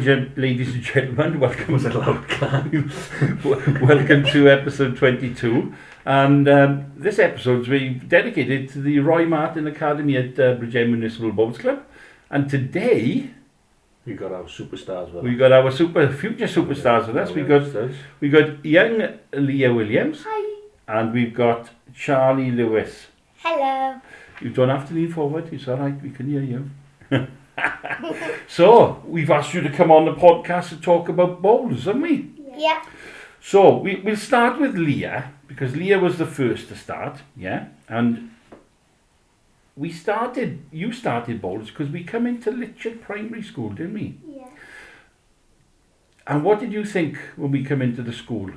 ladies and gentlemen, welcome. Was it loud? Welcome to episode 22. And this episode's really dedicated to the Roy Martin Academy at Bridgend Municipal Bowls Club. And today We got our superstars with us. we got our future superstars with us. We got young Leah Williams. Hi. And we've got Charlie Lewis. Hello. You don't have to lean forward. It's all right. We can hear you. So we've asked you to come on the podcast to talk about bowls, haven't we? Yeah. So we'll start with Leah, because Leah was the first to start, yeah? And you started bowls because we come into Litchard Primary School, didn't we? Yeah. And what did you think when we come into the school?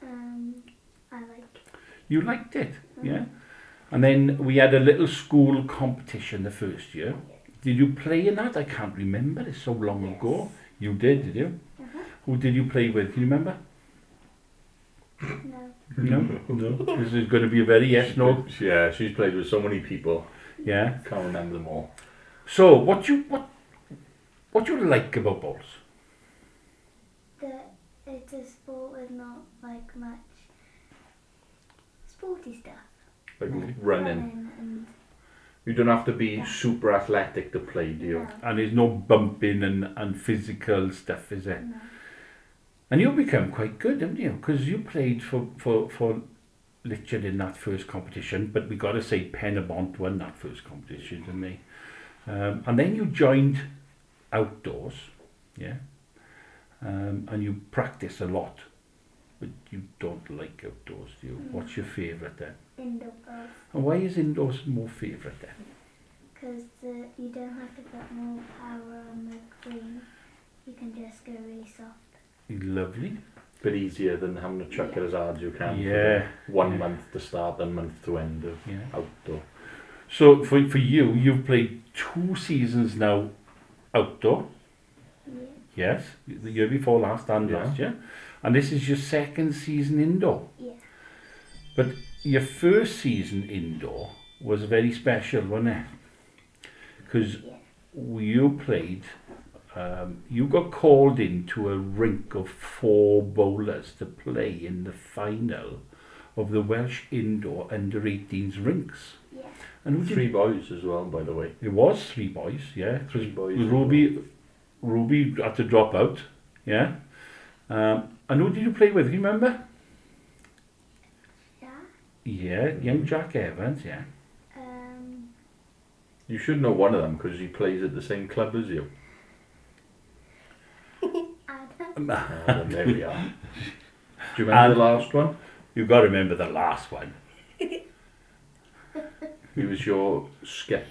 I like. You liked it, yeah? And then we had a little school competition the first year. Did you play in that? I can't remember, it's so long ago. You did you? Who did you play with? Can you remember? No. No? This is going to be a very yes, no. Yeah, she's played with so many people. Yeah. Can't remember them all. So, what you like about bowls? That it's a sport with not like much sporty stuff. Like running. Running and You don't have to be super athletic to play, do you? no. And there's no bumping and physical stuff, is there? No. And you've become quite good, haven't you? Because you played for Litchard in that first competition, but we got to say Penabont won that first competition, didn't they? And then you joined outdoors, yeah? And you practice a lot, but you don't like outdoors, do you? What's your favourite then? Indoor bowls. And why is indoors more favourite then? Because you don't have to put more power on the green. You can just go really soft. Lovely. Bit easier than having to chuck it as hard as you can. Yeah. For 1 month to start and month to end of Yeah. outdoor. So for you, you've played 2 seasons now outdoor. Yeah. Yes, the year before last and Yeah. last year. And this is your second season indoor. Yeah. But your first season indoor was very special, wasn't it? Because Yeah. you played, you got called into a rink of 4 bowlers to play in the final of the Welsh Indoor Under-18s rinks. Yeah. And who did 3 boys as well, by the way. It was 3 boys, yeah. 3 boys. Ruby had to drop out, yeah. And who did you play with? Do you remember? Yeah. Yeah, young Jack Evans, yeah. You should know one of them because he plays at the same club as you. Adam. Then there we are. Do you remember the last one? You've got to remember the last one. He was your skip.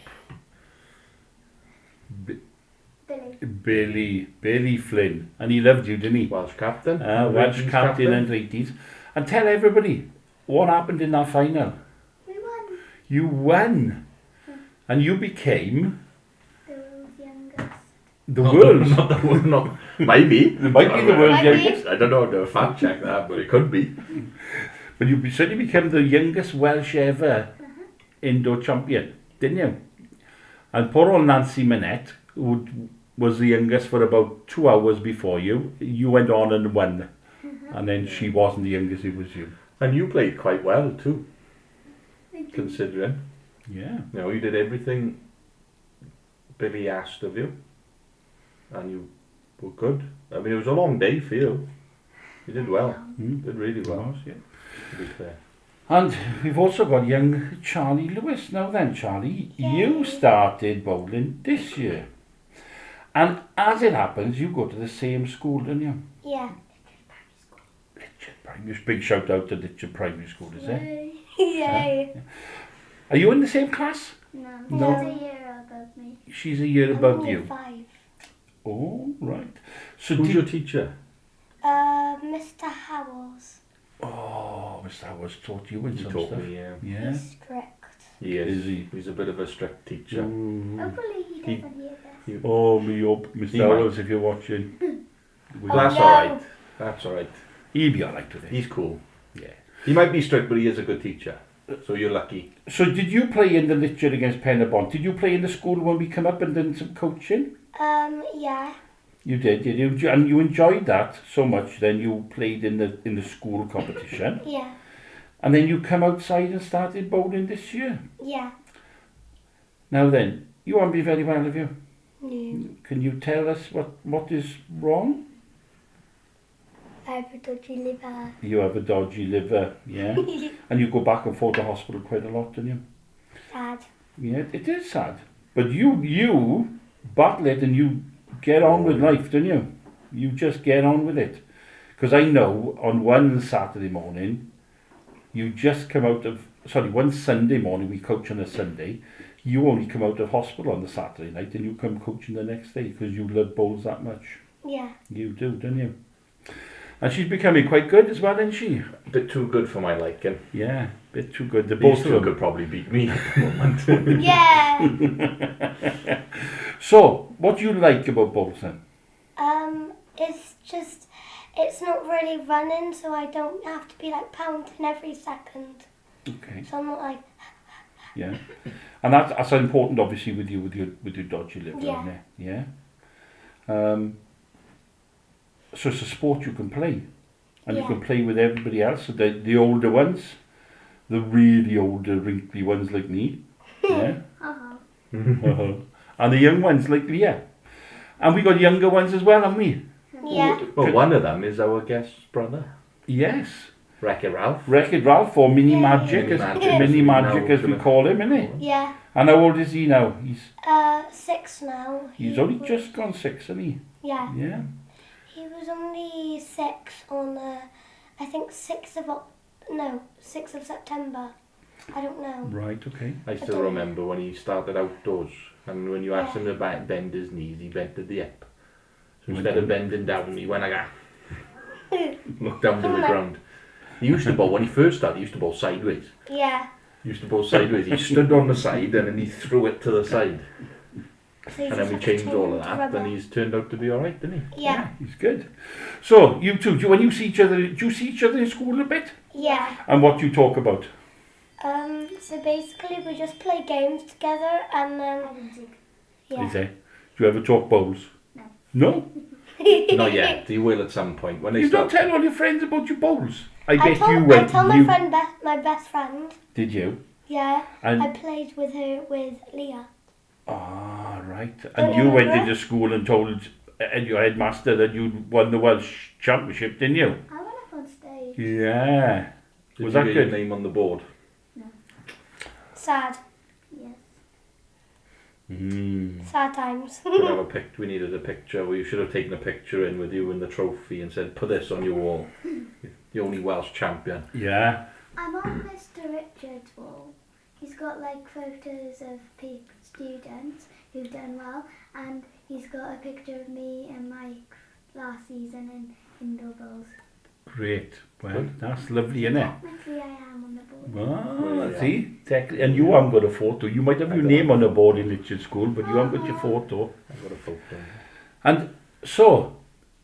Billy Flynn. And he loved you, didn't he? Welsh captain. Welsh captain and 80s. And tell everybody what happened in that final. We won. You won. And you became The world's youngest. the world's. Not the world, not. Maybe. It might be the world's Might be. youngest. I don't know how to fact check that, but it could be. But you certainly became the youngest Welsh ever indoor champion, didn't you? And poor old Nancy Manette, who was the youngest for about 2 hours before you went on and won. And then she wasn't the youngest, it was you. And you played quite well too, considering. Yeah. You know, you did everything Billy asked of you. And you were good. I mean, it was a long day for you. You did well. Did really well, Was, yeah. to be fair. And we've also got young Charlie Lewis. Now then, Charlie, you Yay. started bowling this year. And as it happens, you go to the same school, don't you? Yeah. Litchard Primary. Big shout out to Litchard Primary School, is it? Yay. Yay. Are you in the same class? No. No. She's a year above me. She's a year above I'm you. year 5. Oh, right. So Who's did your teacher? Mr. Howells. Oh, Mr. Howard taught you in He some taught stuff. me, yeah. Yeah. He's strict. He is. Is he? He's a bit of a strict teacher. Ooh. Hopefully he He- doesn't hear this. Oh, me up, Mr. He Howells, if you're watching. Oh, That's no. alright. That's alright. He'll be alright with it. He's cool. Yeah. He might be strict, but he is a good teacher. So you're lucky. So did you play in the Litchard against Penabont? Did you play in the school when we come up and done some coaching? Yeah. You did, you? And you enjoyed that so much, then you played in the school competition. Yeah. And then you come outside and started bowling this year. Yeah. Now then, you won't be very well, have you? No. Can you tell us what is wrong? I have a dodgy liver. You have a dodgy liver, yeah? And you go back and forth to hospital quite a lot, don't you? Sad. Yeah, it is sad. But you battle it and you get on with life, don't you? You just get on with it. Because I know on one Saturday morning, you just come out of, one Sunday morning, we coach on a Sunday, you only come out of hospital on the Saturday night and you come coaching the next day because you love bowls that much. Yeah. You do, don't you? And she's becoming quite good as well, isn't she? A bit too good for my liking. Yeah, a bit too good. The These both two of could them. probably beat me at the moment. Yeah. So, what do you like about bowls then? It's just, it's not really running, so I don't have to be like pounding every second. Okay. So I'm not like, Yeah, and that's important, obviously, with your dodgy liver, Yeah. isn't it? Yeah. So it's a sport you can play, and you Yeah. can play with everybody else. So the older ones, the really older, wrinkly ones like me, yeah, uh-huh. and the young ones like Leah, and we got younger ones as well, haven't we? Yeah. Well, one of them is our guest brother, Yes, Wreck-It Ralph. Wreck-It Ralph or Mini Yay. Magic, Mini as Magic. Mini Magic Now as we gonna- call him, isn't he? Yeah. And how old is he now? He's 6 now. he's He only was- just gone 6, isn't he? Yeah. Yeah. He was only 6 on, I think 6th of September. I don't know. Right. Okay. I still remember when he started outdoors, and when you asked him to bend his knees, he bent at the hip. So instead of bending down, he went like that. Looked down to the ground. He used to bowl, when he first started, he used to bowl sideways. Yeah. He used to bowl sideways. He stood on the side and then he threw it to the side. So you And just then we have to changed train all him of to that, rubber. and he's turned out to be alright, didn't he? Yeah. He's good. So you two, when you see each other, do you see each other in school a bit? Yeah. And what do you talk about? So basically we just play games together and then, yeah. Is it? Do you ever talk bowls? No. No? Not yet. He will at some point. When they You don't start. tell all your friends about your bowls. I I bet told, you went. I told you, my best friend. Did you? Yeah. And I played with her, with Leah. ah, right. Don't And you you went remember? into school and told your headmaster that you'd won the Welsh Championship, didn't you? I went up on stage. Yeah. Did Was you that get good? your name on the board? Sad. Yes. Sad times. Could have a we needed a picture. We should have taken a picture in with you and the trophy and said, put this on your wall. The only Welsh champion. Yeah. I'm on Mr. Richard's wall. He's got like photos of students who've done well, and he's got a picture of me and Mike last season in indoor bowls. Great. Well, Good. that's lovely, isn't it? Technically, I am on the board. Ah, Yeah. see? And you haven't got a photo. You might have I your don't. name on a board in Richard School, but you haven't got your photo. I've got a photo. And so,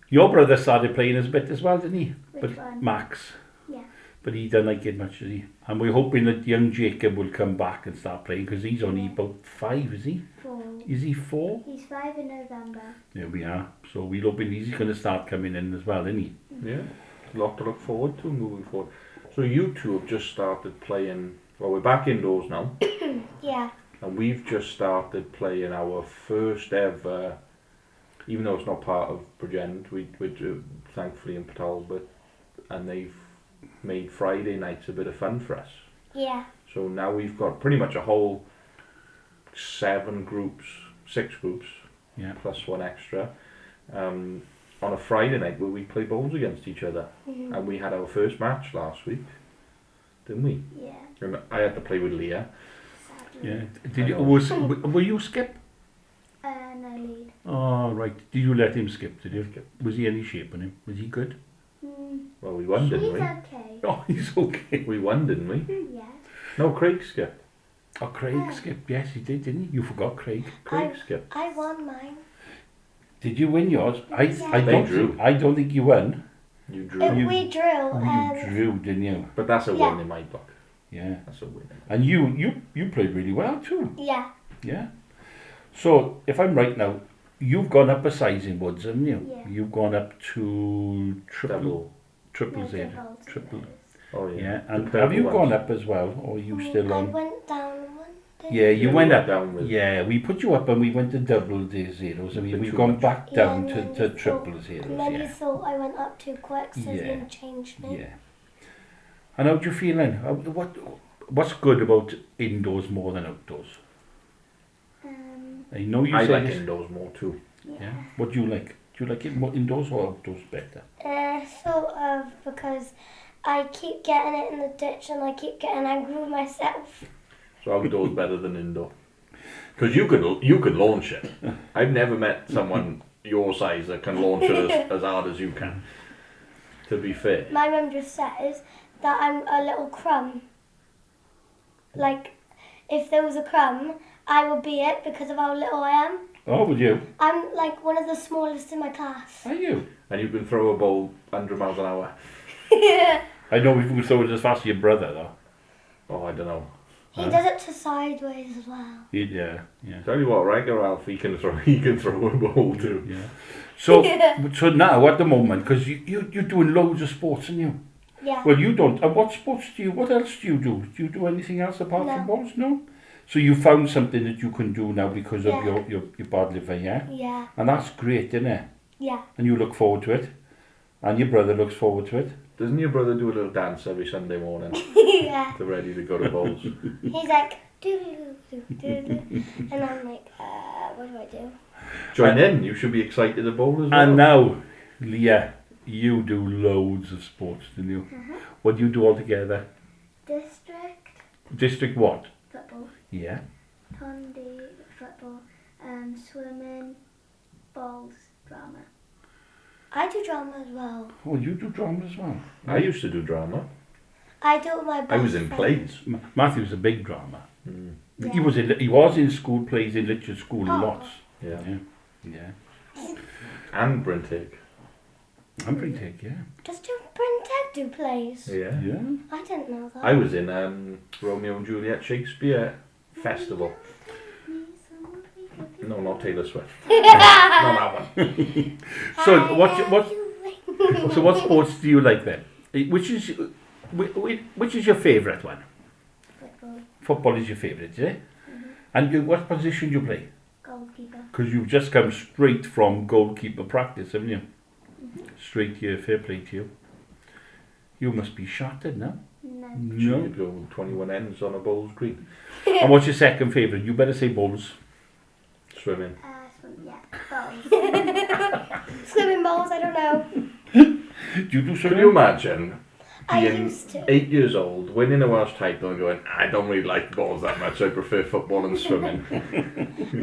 your brother started playing us a bit as well, didn't he? Which But one? Max. Yeah. But he didn't like it much, did he? And we're hoping that young Jacob will come back and start playing, because he's only about 5, is he? 4. Is he 4? He's 5 in November. There we are. So we're hoping he's going to start coming in as well, isn't he? Yeah. A lot to look forward to moving forward. So you two have just started playing, well, we're back indoors now, Yeah. and we've just started playing our first ever, even though it's not part of Bridgend, we're thankfully in Petalbert, and they've made Friday nights a bit of fun for us. Yeah. So now we've got pretty much a whole 6 groups, Yeah. plus one extra, on a Friday night where we play bowls against each other. Mhm. And we had our first match last week, didn't we? Yeah. And I had to play with Leah. Sadly. Yeah. I Did you, know. were you Skip? No lead. Oh, right. Did you let him skip, did you? Was he any shape on him? Was he good? Well, we won, He's didn't we? okay. Oh, he's okay. We won, didn't we? Yeah. No, Craig skipped. Oh, Craig skipped. Yes, he did, didn't he? You forgot Craig. Craig skipped. I won mine. Did you win yours? I They don't drew. think, I don't think you won. You drew. We drew. You drew, didn't you? But that's a Yeah. win in my book. Yeah. That's a win. And you played really well too. Yeah. Yeah. So if I'm right now, you've gone up a size in Woods, haven't you? Yeah. You've gone up to Double. triple No, Z. double Triple. zeros. Oh yeah. Yeah, The and purple have you ones. gone up as well, or are you still I on? went down one day. Yeah, you Yeah, went we up. down with Yeah, we put you up and we went to double the zeros. I mean, Bit we've too gone much. back Yeah, down and to, then to you triple thought- zeros. And then you Yeah, thought I went up too quick, so Yeah. you changed me. yeah. And how do you feel then? What's good about indoors more than outdoors? I know you I say like this. indoors more too. Yeah. What do you like? Do you like it more indoors or outdoors better? Sort of, because I keep getting it in the ditch and I keep getting angry with myself. So outdoors better than indoor. Because you could launch it. I've never met someone your size that can launch it as hard as you can. To be fair. My mum just says that I'm a little crumb. Like, if there was a crumb, I would be it because of how little I am. Oh, would you? I'm like one of the smallest in my class. Are you? And you can throw a ball 100 miles an hour. I know we can throw it as fast as your brother though. Oh, I don't know. He does it to sideways as well. Yeah, yeah. Tell you what, Riker Ralph, he can throw a ball too. Yeah. So, so now at the moment, because you're doing loads of sports, aren't you? Yeah. Well, you don't. And what sports do you? What else do you do? Do you do anything else apart No. from balls? No. So you found something that you can do now because of Yeah. your bad liver, yeah. Yeah. And that's great, isn't it? Yeah. And you look forward to it, and your brother looks forward to it. Doesn't your brother do a little dance every Sunday morning Yeah. to ready to go to bowls? He's like, doodle-doo, and I'm like, what do I do? Join in, you should be excited to bowl as well. And now, Leah, you do loads of sports, don't you? What do you do altogether? District District what? football, Yeah. Tondi football, swimming, bowls, drama. I do drama as well. Oh, you do drama as well. I used to do drama. I do it with my best I was in friend. plays. Matthew's a big drama. Mm. Yeah. He was in school plays in literature school Oh. lots. Yeah. Yeah. And Brenteg. I'm pretty take, yeah. Does Brenteg do plays? Yeah. Yeah. I didn't know that. I was in Romeo and Juliet Shakespeare Festival. No, not Taylor Swift. Not that one. So what sports do you like then? Which is your favourite one? Football, Football is your favourite, is it? And what position do you play? goalkeeper. Because you've just come straight from goalkeeper practice, haven't you? Straight here, fair play to you. You must be shattered now. No. No. Should go 21 ends on a bowls green. And what's your second favourite? You better say bowls. Swimming. Bowls. Swimming bowls, I don't know. Do you do Can swimming? you imagine I being used to. 8 years old, winning a Welsh title and going, I don't really like balls that much, I prefer football and swimming.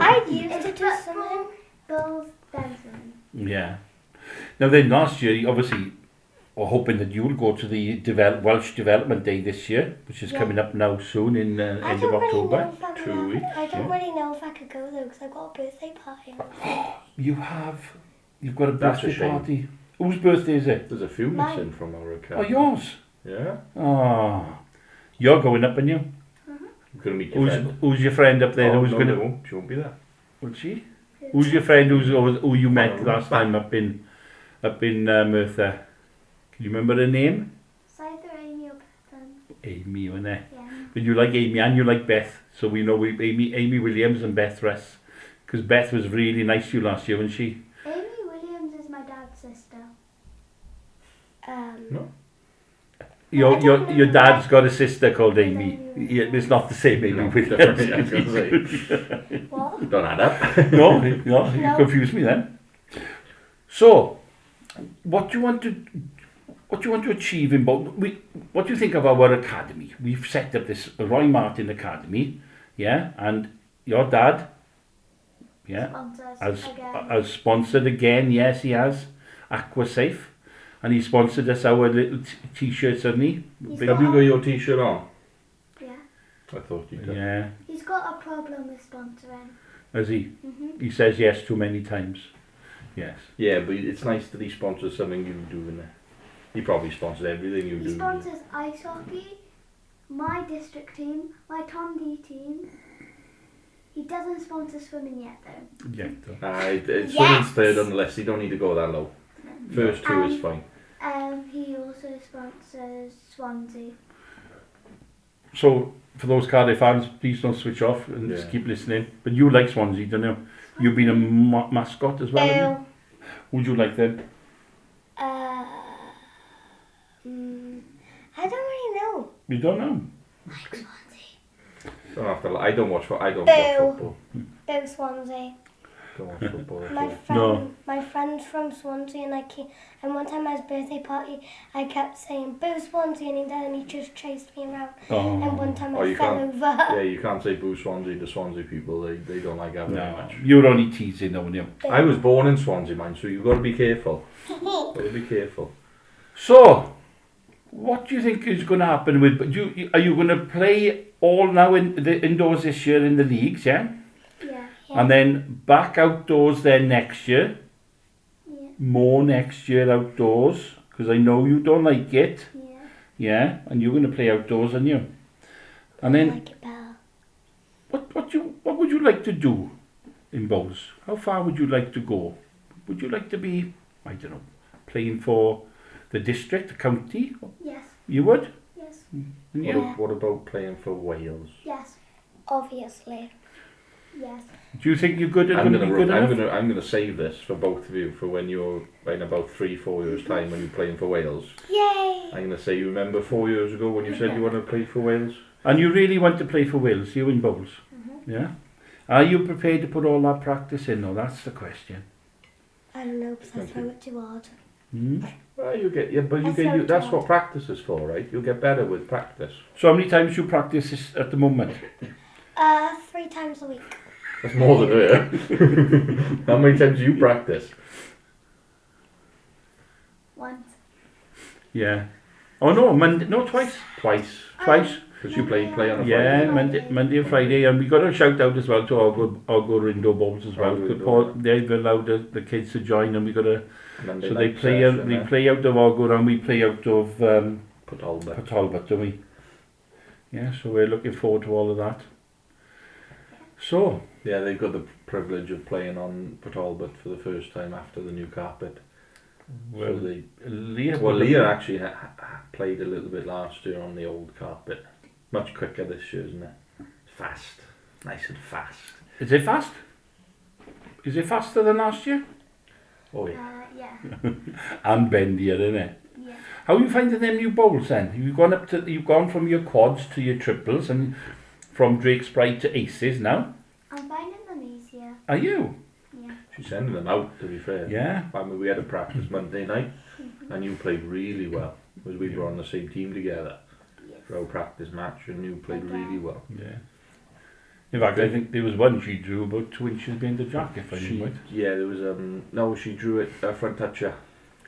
I used to It's do football, swimming. bowls, then swimming. Yeah. Now then, last year, you obviously, we're hoping that you'll go to the Welsh Development Day this year, which is Yeah. coming up now soon in I end don't of really October. know if I'm 2 allowed- weeks, I don't yeah. really know if I could go though, because I've got a birthday party. You've got a That's a birthday shame. party. Whose birthday is it? There's a few Mine. missing from our Oh, account. yours. Yeah? Oh, you're going up, and you? You're going to meet your friend. Who's your friend up there? Oh, who's no, going they to? won't. She won't be there. Will she? Who's your friend who you met Oh, last time up in Merthyr? Can you remember her name? It's either Amy or Bethan. Amy, wasn't it? Yeah. But you like Amy and you like Beth, so we know Amy Williams and Beth Russ, because Beth was really nice to you last year, wasn't she? Amy Williams is my dad's sister. No? Your dad's got a sister called Amy. Yeah, it's not the same Amy No, Williams. definitely, I was going to say. What? Don't add up. No, you No. confused me then. So, what do you want to achieve in both? What do you think of our academy? We've set up this Roy Martin Academy, yeah, and your dad, yeah, Sponsors again. has sponsored again. Yes, he has AquaSafe, and he sponsored us our little t-shirts, hasn't he? He's Big- Have you got your t-shirt on? Yeah. I thought you did. Yeah, He's got a problem with sponsoring. has he? Mm-hmm. He says yes too many times. Yes. Yeah, but it's nice that he sponsors something you do in there. He probably sponsors everything you He do. sponsors ice hockey, my district team, my Tondi team. He doesn't sponsor swimming yet, though. Yeah. Swimming's Yes. third on the list. You don't need to go that low. First two is fine. He also sponsors Swansea. So, for those Cardiff fans, please don't switch off and just Yeah. keep listening. But you like Swansea, don't you? You've been a mascot as well, haven't you? Who'd you like then? I don't really know. You don't know. Don't have to. I don't watch football. Boo Swansea. Don't watch football. at My all. friend, No. my friend's from Swansea, and one time at his birthday party, I kept saying "Boo Swansea," and he just chased me around. And one time Oh, I you fell can't- over. Yeah, you can't say boo Swansea to Swansea people. They don't like that very No, much. you're only teasing, aren't you? I was born in Swansea, man, so you've got to be careful. Got to be careful. So, what do you think is going to happen with? Are you going to play all now in the indoors this year in the leagues, yeah? Yeah. And then back outdoors then next year. Yeah. More next year outdoors, because I know you don't like it. Yeah. Yeah, and you're going to play outdoors, aren't you? And then Like it better. what would you like to do in bowls? How far would you like to go? Would you like to be, I don't know, playing for the district, the county? Yes. You would? Yes. Yeah. What about playing for Wales? Yes. Obviously. Yes. Do you think you're good at I'm going to be good enough? I'm gonna save this for both of you for when you're in about 3-4 years time when you're playing for Wales. Yay! I'm gonna say you remember 4 years ago when you said you wanted to play for Wales. And you really want to play for Wales, you in bowls? Yeah? Are you prepared to put all that practice in? No, that's the question. I don't know, because I throw it too hard. Hmm? Well, you get but I throw it that's hard. what practice is for, right? You'll get better with practice. So how many times you practice this at the moment? 3 times a week. That's more than her. How many times do you practice? Once. Yeah. Oh no, twice. Twice. Twice. Because you play on a Yeah, Friday. Monday and Friday, and we got a shout out as well to our indoor bowls as well. Our Because indoor. they've allowed the kids to join, and we got a Monday so they night play session, out. They yeah. play out of Argo, and we play out of Put all that. Port Talbot, don't we? Yeah, so we're looking forward to all of that. So Yeah, they've got the privilege of playing on Port Talbot for the first time after the new carpet. well, so they, Leah, Leah actually played a little bit last year on the old carpet. Much quicker this year, isn't it? Fast, nice and fast. Is it fast? Is it faster than last year? Oh yeah. Yeah. And bendier, isn't it? Yeah. How are you finding them new bowls then? You've gone from your quads to your triples and from Drake's Pride to aces now. I'm finding them easier. Are you? Yeah. She's sending them out, to be fair. Yeah. I mean, we had a practice Monday night, and you played really well, because we were on the same team together for our practice match, and you played really well. Yeah. In fact, I think there was one she drew about 2 inches behind the jack, if I remember right. Yeah, there was no, she drew it a front toucher.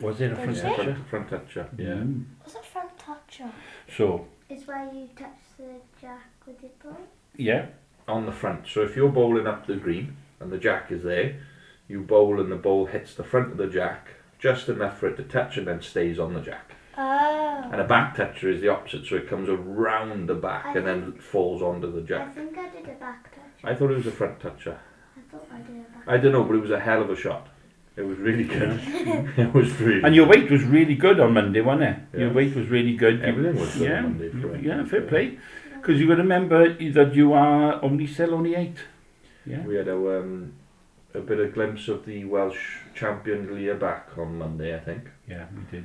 Was it a front Was Yeah, it? toucher? front toucher. Yeah. Mm. Was it front toucher? So, It's where you touch the jack with your ball. yeah. On the front. So if you're bowling up the green and the jack is there, you bowl and the ball hits the front of the jack just enough for it to touch and then stays on the jack. Oh. And a back toucher is the opposite, so it comes around the back and then falls onto the I jack. think I did a back touch. I thought it was a front toucher. I thought I did a back I don't know, but it was a hell of a shot. It was really good. It was really And your weight was really good on Monday, wasn't it? Yeah. Your weight was really good. Everything was good Yeah, on Monday for it. yeah, fair play. Because you got to remember that you are only 8. Yeah. We had a bit of glimpse of the Welsh champion Leah back on Monday, I think. Yeah, we did.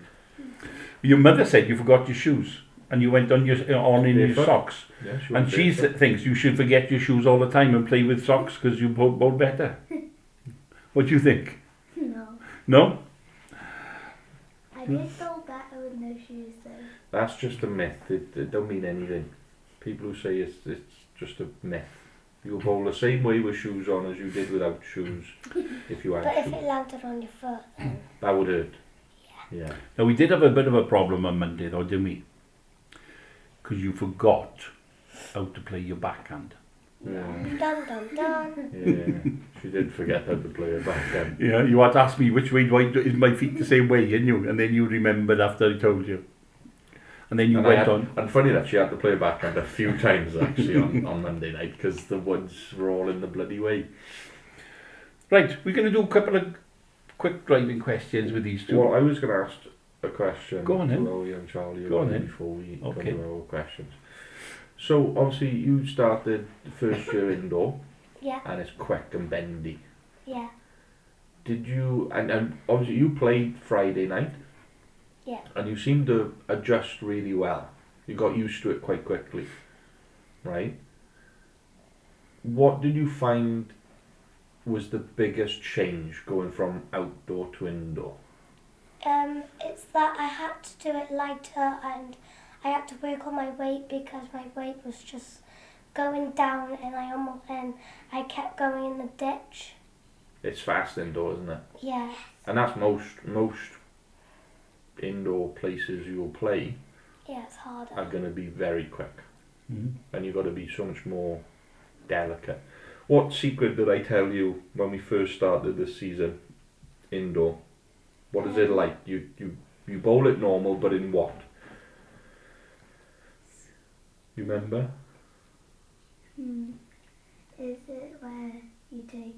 Your mother said you forgot your shoes and you went on in your Barefoot. socks. Yeah, she And was she barefoot. thinks you should forget your shoes all the time and play with socks because you bowl better. What do you think? No. No? I did bowl better with no shoes though. That's just a myth. It don't mean anything. People who say it's just a myth. You'll bowl the same way with shoes on as you did without shoes if you had But if shoes. it landed on your foot, then That would hurt. Yeah. Now, we did have a bit of a problem on Monday though, didn't we? Because you forgot how to play your backhand. Yeah. dun dun dun. Yeah. She did forget how to play a backhand. Yeah, you had to ask me which way is my feet the same way, didn't you? And then you remembered after I told you. And then you And went on. And funny that she had to play backhand a few times actually on Monday night because the woods were all in the bloody way. Right, we're going to do a couple of quick driving questions with these two. Well, I was going to ask a question. Go on then. Hello, young Charlie. Go on then. Before we go Okay. to our questions. So obviously you started the first year indoor, Yeah, and it's quick and bendy. yeah, Did you and obviously you played Friday night? Yeah. And you seemed to adjust really well. You got used to it quite quickly, right? What did you find was the biggest change going from outdoor to indoor? it's that I had to do it lighter and I had to work on my weight because my weight was just going down and I kept going in the ditch. It's fast indoor, isn't it? Yeah, And that's most indoor places you'll play yeah, it's harder. are going to be very quick, Mhm. and you've got to be so much more delicate. What secret did I tell you when we first started this season indoor? What is it like? You bowl it normal, but in what? You remember? Is it where you take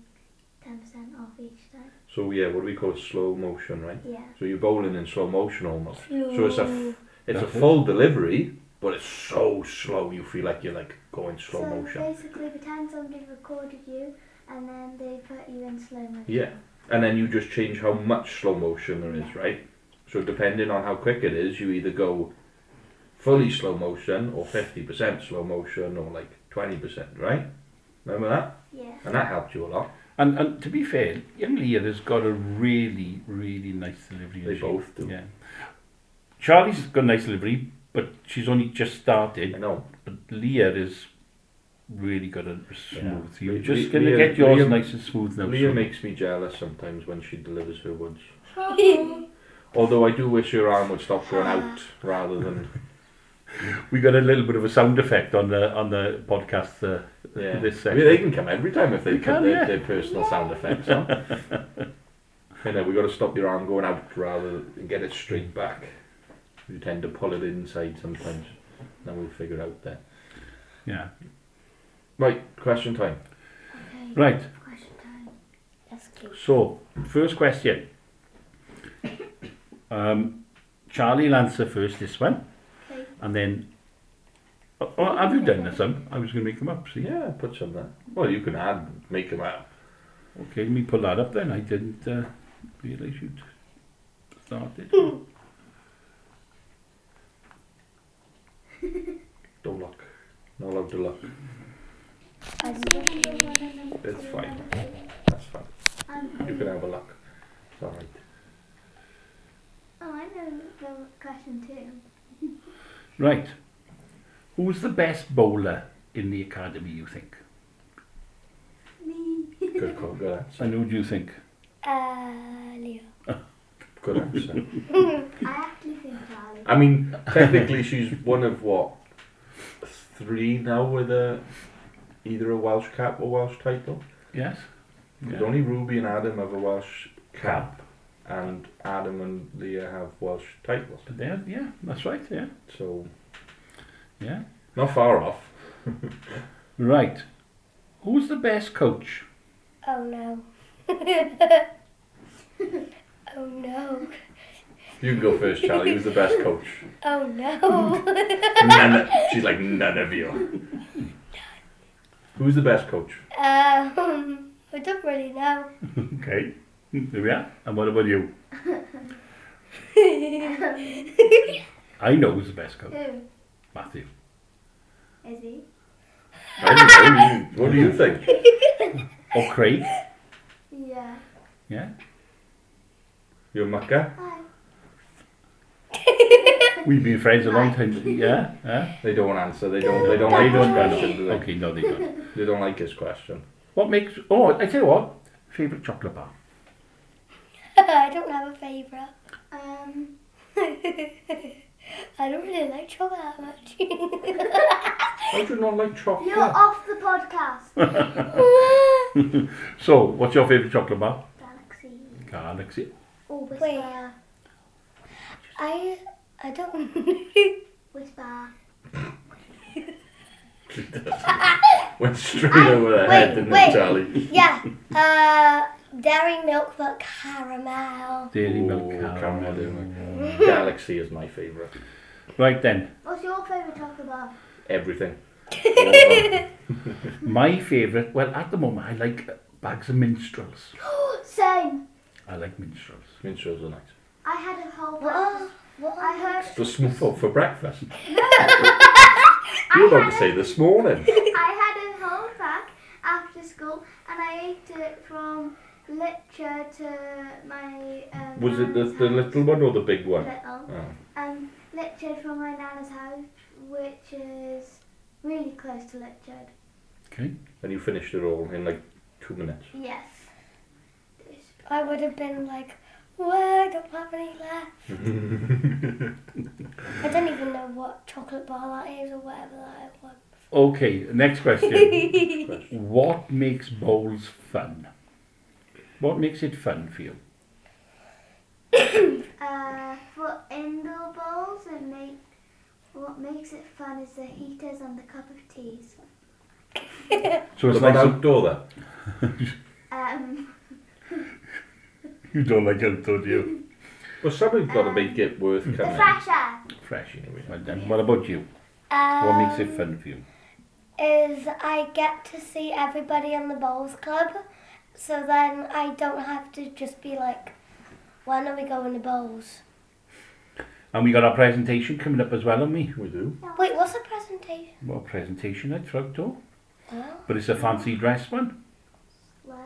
10% off each time? So yeah, what do we call it? Slow motion, right? Yeah. So you're bowling in slow motion almost. So it's a That's it. full delivery, but it's so slow you feel like you're like going slow so motion. basically pretend somebody recorded you and then they put you in slow motion. Yeah, and then you just change how much slow motion there is, right? So depending on how quick it is, you either go fully slow motion or 50% slow motion or like 20%, right? Remember that? Yeah. And that helped you a lot. And to be fair, young Leah has got a really, really nice delivery. They both do. Yeah. Charlie's got a nice delivery, but she's only just I started. know. But Leah is really got a smooth. Yeah. You're Le- just Le- going to Leah- get yours Leah- nice and smooth now. Leah so- makes me jealous sometimes when she delivers her woods. Although I do wish her arm would stop going out rather than... We got a little bit of a sound effect on the podcast Yeah. this I section. mean, they can come every time if they They put can, their, yeah. their personal sound effects on. You know, we got to stop your arm going out rather than get it straight back. You tend to pull it inside sometimes. Then we'll figure out that. Yeah. Right, question time. Okay. Right. Question time. That's cute. So, first question. Charlie will answer first this one, Okay. and then. Oh, have you done this one? I was going to make them up. See. Yeah, put some there. Well, you can add, make them up. Okay, let me pull that up then. I didn't realise you'd started. Don't look. Not allowed to look. It's fine. That's fine. You can have a look. It's alright. Oh, I know the question too. Right. Who's the best bowler in the academy, you think? Me. Good call, good answer. And who do you think? Leo. Good answer. I actually think Charlie. I mean, technically she's one of what? 3 now with either a Welsh cap or Welsh title. Yes? Because only Ruby and Adam have a Welsh cap, and Adam and Leah have Welsh titles. There, yeah, that's right, yeah. So, Yeah. not far off. Right. Who's the best coach? Oh no. Oh no. You can go first, Charlie. Who's the best coach? Oh no. She's like, none of you. Who's the best coach? I don't really know. Okay. There we are. And what about you? I know who's the best coach. Who? Matthew. Is he? I don't know. What do you think? Or Craig. Yeah. Yeah. You're Mucka? Hi. We've been friends a long time. Yeah. Yeah. They don't answer. They don't like They his don't question, do they? Okay, no, they don't. They don't like his question. What makes... Oh, I tell you what. Favourite chocolate bar? I don't have a favourite. I don't really like chocolate that much. How do you not like chocolate? You're off the podcast. So, what's your favourite chocolate bar? Galaxy. Galaxy. Oh, Wait. Whisper. I don't. Whisper. Went straight over the head, didn't it, Charlie? Yeah. Dairy milk but caramel. Dairy milk Oh, caramel. caramel. Galaxy is my favourite. Right then, What's your favourite chocolate bar? Everything. All my favourite, well at the moment I like bags of minstrels. Same. I like minstrels. Minstrels are nice. I had a whole What? What? I heard. The smooth out for breakfast. You're about to say this morning. I had a whole pack after school, and I ate it from lecture to my. Was it the nana's little house. one or the big one? Little. Oh. Lecture from my nana's house, which is really close to Lecture. Okay. And you finished it all in like 2 minutes. Yes. I would have been like, well, I don't have any left. I don't even know what chocolate bar that is or whatever that was. Okay, next question. What makes bowls fun? What makes it fun for you? For indoor bowls, what makes it fun is the heaters and the cup of teas. So What it's about like outdoor then? you don't like outdoor, do you? Well, somebody's got to make it worth The coming. fresh air. Fresh. Well then, what about you? What makes it fun for you? Is I get to see everybody in the bowls club, so then I don't have to just be like, when are we going to bowls? And we got our presentation coming up as well, haven't we? We do. Wait, what's the presentation? Well, presentation night for outdoor. Oh. But it's a fancy dress one. Like,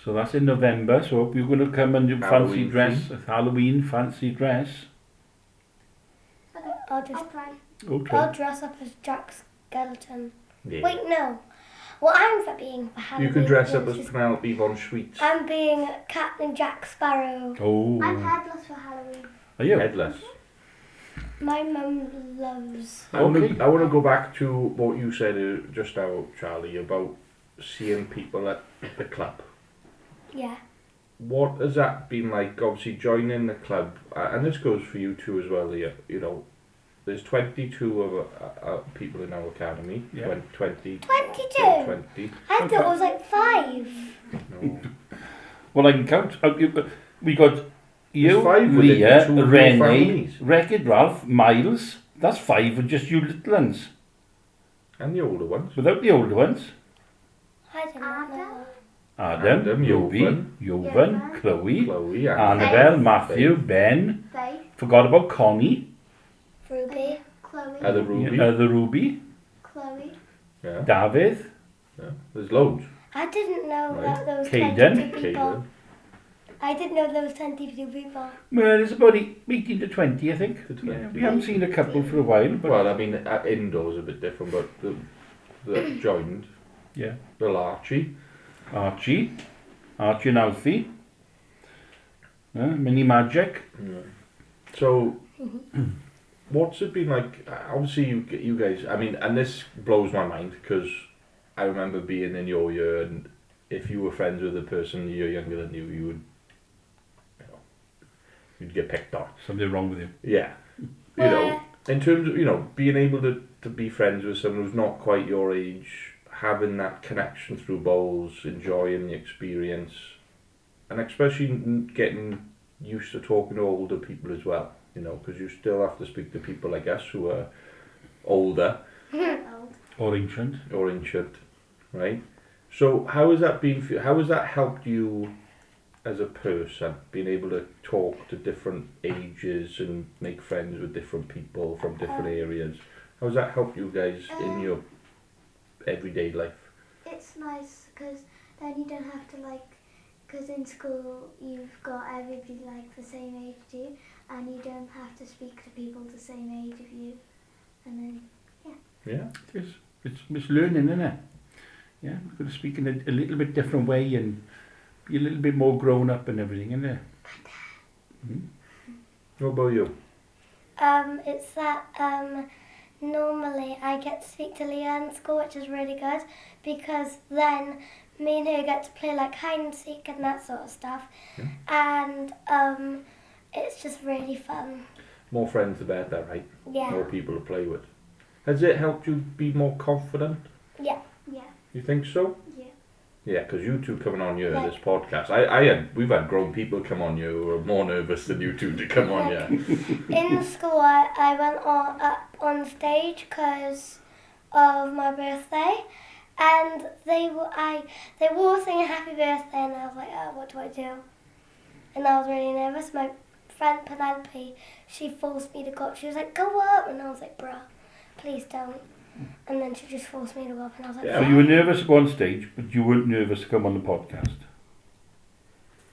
So that's in November. So if you're going to come and do fancy Halloween dress, Halloween fancy dress, I'll just I'll try. okay. I'll dress up as Jack Skeleton. Yeah. Wait, no. What I'm for being for Halloween. You can dress up is as just- Penelope von Schweetz. I'm being Captain Jack Sparrow. Oh, I'm headless for Halloween. are you? Headless. My mum loves. I want Okay. to go back to what you said just now, Charlie, about seeing people at the club. Yeah. What has that been like? Obviously, joining the club, and this goes for you too as well. Here, you know, there's 22 of people in our academy. Yeah. 20. 22? 20. I thought it was like 5. No. Well, I can count. We got you, There's 5 within Leah, 2 of your Renee, families. Wreck-It Ralph, Miles. That's 5 with just you little ones. And the older ones. Without the older ones. I did not know. Adam, Adam, Yobi, Yovan, Yovan, Chloe, Chloe, Annabelle, Matthew, Ben. Faith, Forgot about Connie, Ruby. Chloe, the Ruby. the Ruby, Chloe, Yeah. David, Yeah. There's loads. I didn't know Right. that there was Caden. 22 people. Caden. I didn't know there was 22 people. Well, it's about 18 to 20, I think. To 20. Yeah, we haven't seen a couple for a while, but Well, I mean, indoors a bit different, but the joined. yeah. Little Archie. Archie and Alfie, Mini Magic. So, what's it been like? Obviously, you guys. I mean, and this blows my mind because I remember being in your year, and if you were friends with a person a year younger than you, you would, you'd get picked on. Something wrong with you. Yeah, you know, in terms of being able to be friends with someone who's not quite your age, having that connection through bowls, enjoying the experience, and especially getting used to talking to older people as well. You know, because you still have to speak to people like us who are older old. Or ancient. or ancient, right? So how has that been for you? How has that helped you as a person, being able to talk to different ages and make friends with different people from different areas? How has that helped you guys in your everyday life? It's nice because then you don't have to because in school you've got everybody the same age as you, and you don't have to speak to people the same age of you, and then Yeah. It's learning, isn't it? Yeah, we've got to speak in a little bit different way and be a little bit more grown up and everything, isn't it? What about you? It's that normally I get to speak to Leah in school, which is really good because then me and her get to play hide and seek and that sort of stuff, and it's just really fun. More friends the better, right? Yeah. More people to play with. Has it helped you be more confident? Yeah. Yeah. You think so? Yeah. Yeah, because you two coming on here Like- this podcast, we've had grown people come on here who are more nervous than you two to come on here. In school, I went up on stage because of my birthday, and they were all singing happy birthday, and I was like, oh, what do I do? And I was really nervous. My friend Penelope, she forced me to go up. She was like, go up, and I was like, bruh, please don't. And then she just forced me to go up, and I was like, Yeah. So you were nervous to go on stage, but you weren't nervous to come on the podcast.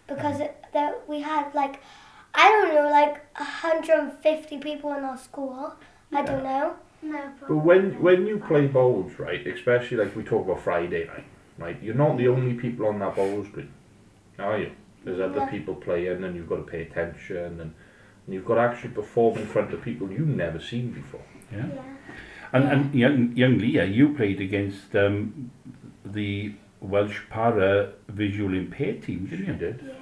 because we had like, I don't know, like 150 people in our school. I don't know. No But problem. when you play bowls, right, especially like we talk about Friday night, right, you're not the only people on that bowls green, are you? There's other No. people playing and you've got to pay attention and you've got to actually perform in front of people you've never seen before. Yeah. Yeah. And young Leah, you played against the Welsh para visual impaired team, didn't You you? did. Yeah.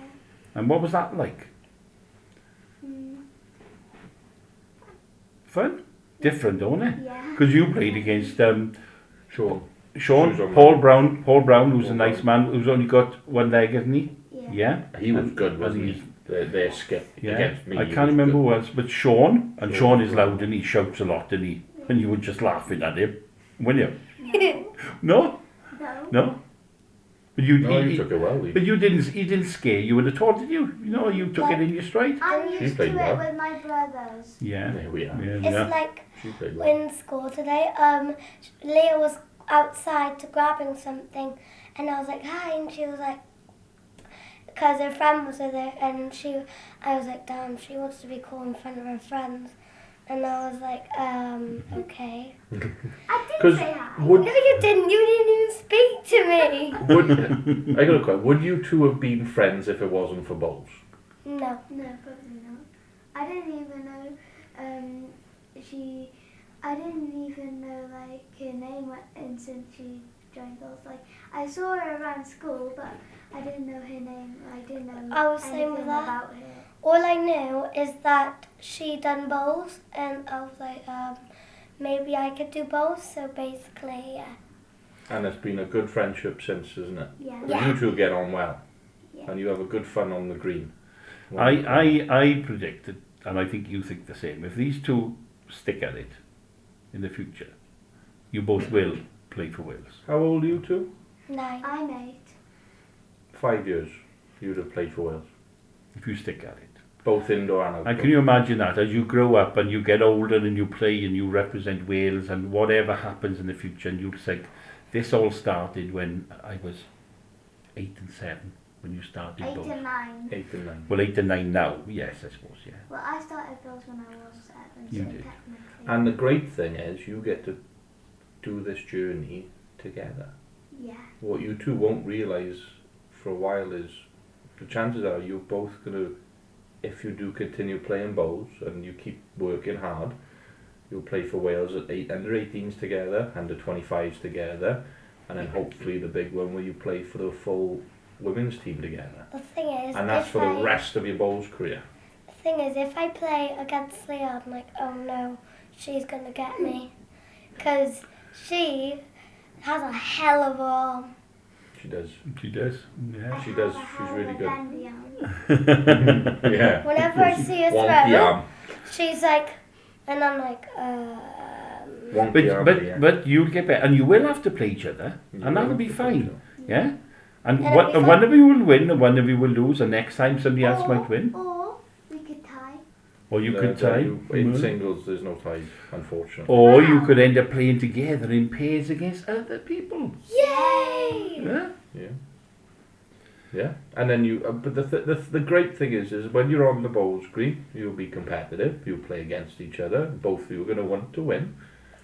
And what was that like? Mm, Fun? Different, don't it? yeah. Because you played against Sean. Sean, Shoes on Paul man. Brown, who's Paul a nice Brown. man, who's only got one leg, hasn't he? Yeah. Yeah. He was And- good, and wasn't he's- he? Their skip Yeah. against me. I he can't was remember good. who else, but Sean, and Sean Sean is Brown. loud and he shouts a lot, and you were just laughing at him, weren't you? No. No, No. no. But you, No, you he- took it well. but you didn't. He didn't scare you at all, did you? You know, you took it in your stride. I'm She used to played it well. with my brothers. Yeah. There we are. Yeah. It's Yeah. like She played well. in school today, Leah was outside to grabbing something, and I was like, hi, and she was like, because her friend was with her, and I was like, damn, she wants to be cool in front of her friends, and I was like, okay. I did 'Cause say hi. No, would you didn't even speak to me. I got a question. Would you two have been friends if it wasn't for bowls? No. No, probably not. I didn't even know I didn't even know like her name and since she joined us. Like I saw her around school, but I didn't know her name. I didn't know I was same anything with that. about her. All I knew is that she done bowls, and I was like, maybe I could do bowls, so basically, yeah. And it's been a good friendship since, isn't it? Yeah. Yeah. You two get on well, Yeah. and you have a good fun on the green. I predicted, and I think you think the same. If these two stick at it in the future, you both will play for Wales. How old are you two? 9. I'm 8. 5 years. You'd have played for Wales, If you stick at it. both indoor and outdoor. And can you imagine that as you grow up and you get older and you play and you represent Wales and whatever happens in the future, and you'll say, this all started when I was 8 and 7 when you started 8 both. and 9. 8 and 9. Well, 8 and 9 now, yes, I suppose, yeah. Well, I started those when I was 7, You so did. technically. And the great thing is, you get to do this journey together. Yeah. What you two won't realise for a while is the chances are you're both going to, if you do continue playing bowls and you keep working hard, you'll play for Wales at under 18s together, under 25s together, and then hopefully the big one where you play for the full women's team together. The thing is, And that's if for the I, rest of your bowls career. the thing is, if I play against Leah, I'm like, oh no, she's gonna get me, because she has a hell of a arm. She does. She does, I yeah. She have does. a She's hell of really a good. bendy arm. Yeah. Whenever I see her Wonky throw, arm. she's like, and I'm like, Wonky arm. yeah. But you'll get better, and you will have to play each other, You and that'll will be have to fine, play yeah? And It'll be fun. one of you will win, and one of you will lose, and next time somebody else Or- might win. Or we could tie. Or you No, could no, tie. in Mhm. singles, there's no ties, unfortunately. Or you could end up playing together in pairs against other people. yay! Yeah? Yeah. Yeah, and then you. But the great thing is when you're on the bowls green, you'll be competitive. You'll play against each other. Both of you are going to want to win.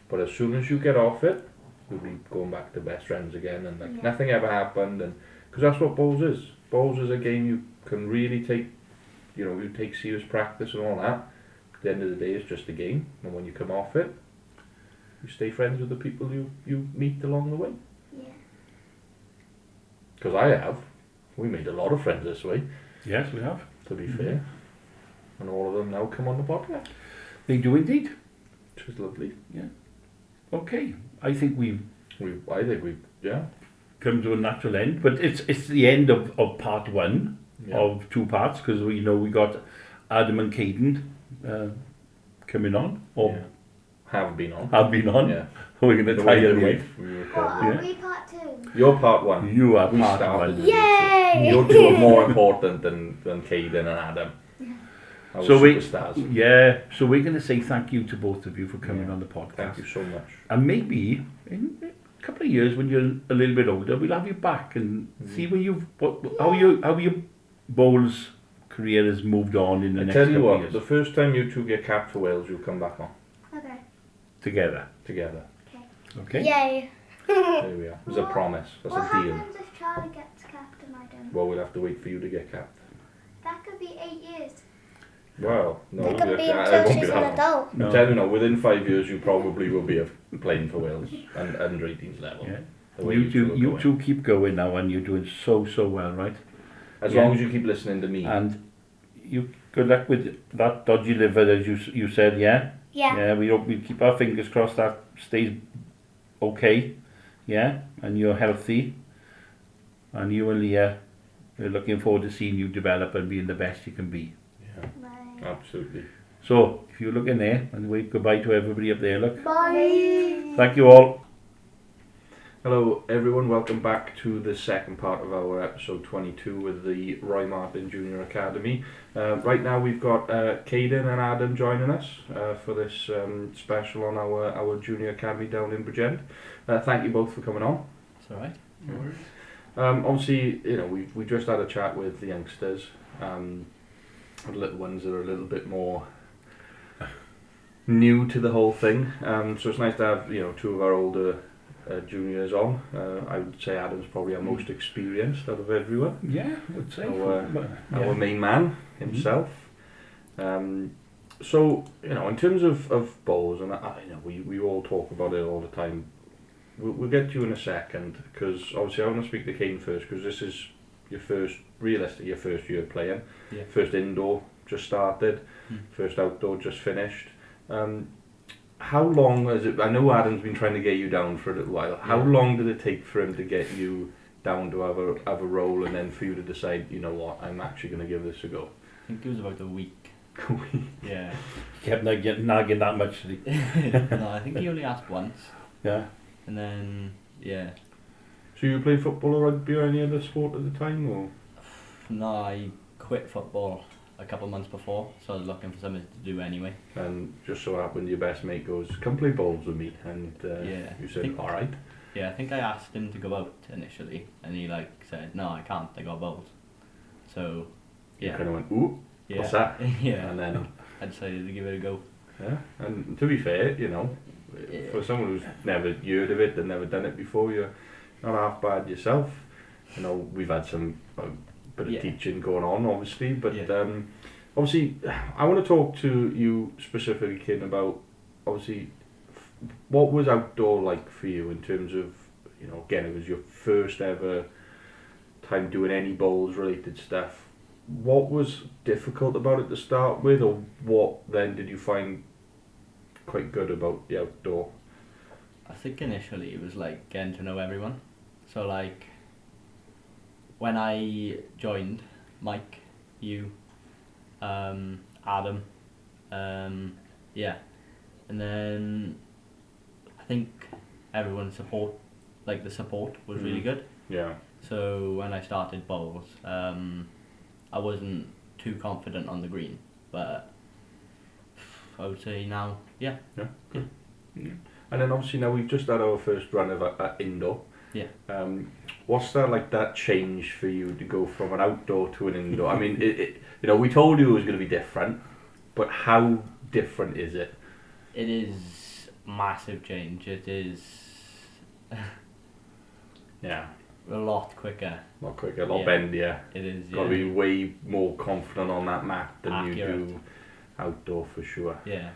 But as soon as you get off it, you'll be going back to best friends again, and like Yeah. nothing ever happened. And because that's what bowls is. Bowls is a game you can really take. You know, you take serious practice and all that. At the end of the day, it's just a game, and when you come off it, you stay friends with the people you meet along the way. Yeah. Because I have. We made a lot of friends this way, Yes, we have. to be fair. And all of them now come on the podcast. They do indeed. Which is lovely. Okay, I think we've I think we, come to a natural end, but it's the end of part one of 2 parts, because we got Adam and Caden coming on, or Yeah. Have been on. have been on. Yeah. We're going to The tie way in that the we What, record. are Yeah. we part 2? You're part 1. You are We part started. one. Yay! Your 2 are more important than Caden and Adam. Our So superstars. Yeah, so we're going to say thank you to both of you for coming Yeah. on the podcast. Thank you so much. And maybe in a couple of years, when you're a little bit older, we'll have you back and see where how your bowls career has moved on in the I next tell you couple of what, years. the first time you 2 get capped for Wales, you'll come back on Okay. Together. together. Okay? Yay! There we are. There's a promise. That's What a deal. happens if Charlie gets capped and I don't? Well, we'll have to wait for you to get capped. That could be 8 years. Well, no, They could be I until won't be she's an that long. adult. No. I'm telling you now, within 5 years, you probably will be playing for Wales and under 18s level. Yeah. The way You are two going. keep going now, and you're doing so well, right? As Yeah. long as you keep listening to me. And you good luck with that dodgy liver, as you said, yeah? Yeah. Yeah, we keep our fingers crossed that stays okay, yeah? And you're healthy. And you and Leah, we're looking forward to seeing you develop and being the best you can be. Yeah, Bye. absolutely. So, if you look in there, and wave goodbye to everybody up there, look. Bye. Thank you all. Hello everyone, welcome back to the second part of our episode 22 with the Roy Martin Junior Academy. Right now we've got Caden and Adam joining us for this special on our Junior Academy down in Bridgend. Thank you both for coming on. It's alright. Obviously, we just had a chat with the youngsters, the little ones that are a little bit more new to the whole thing. So it's nice to have 2 of our older juniors on. I would say Adam's probably our most experienced out of everyone. Yeah, I would say. Our main man himself. So in terms of bowls, and we all talk about it all the time. We'll get to you in a second, because obviously I want to speak to Kane first, because this is your first year playing. Yeah. First indoor just started, Mm. first outdoor just finished. How long has it? I know Adam's been trying to get you down for a little while. How Yeah. long did it take for him to get you down to have a role, and then for you to decide, you know what, I'm actually going to give this a go? I think it was about a week. Yeah. Kept nagging that much. No, I think he only asked once. Yeah. And then, yeah. So you play football or rugby or any other sport at the time, or? No, I quit football a couple of months before, so I was looking for something to do anyway. And just so happened your best mate goes, come play bowls with me, and Yeah. you said, Think- alright. Yeah, I think I asked him to go out initially, and he said, no, I can't, I got bowls. So, You yeah. kind of went, ooh, Yeah. what's that? Yeah. And then, I decided to give it a go. yeah, and to be fair, Yeah. for someone who's never heard of it and never done it before, you're not half bad yourself. We've had some bit of Yeah. teaching going on, obviously, but Yeah. obviously, I want to talk to you specifically, Ken, about obviously what was outdoor like for you in terms of, again, it was your first ever time doing any bowls related stuff. What was difficult about it to start with, or what then did you find quite good about the outdoor? I think initially it was getting to know everyone. So when I joined, Mike, you, Adam, yeah, and then I think everyone's support, the support was really good. Yeah. So when I started bowls, I wasn't too confident on the green, but I would say now, yeah. And then obviously now we've just had our first run of at indoor. Yeah. What's that change for you to go from an outdoor to an indoor? I mean, we told you it was going to be different, but how different is it? It is massive change. It is Yeah. a lot quicker. A lot quicker, a lot Yeah. bendier. It is, Got to yeah. be way more confident on that mat than you Accurate. do outdoor for sure. Yeah.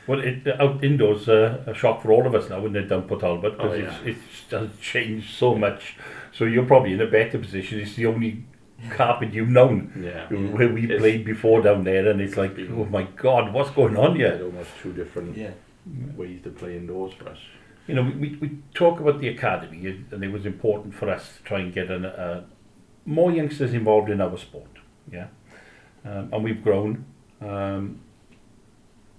Well, out indoors a shock for all of us now when they're down Port Talbot, because Oh, yeah. it's just changed so much. So you're probably in a better position. It's the only carpet you've known, Yeah. where we It's- played before down there, and it's like, been- oh my God, what's going on There's here? almost two different Yeah. ways to play indoors for us. You know, we talk about the academy, and it was important for us to try and get more youngsters involved in our sport, yeah. And we've grown.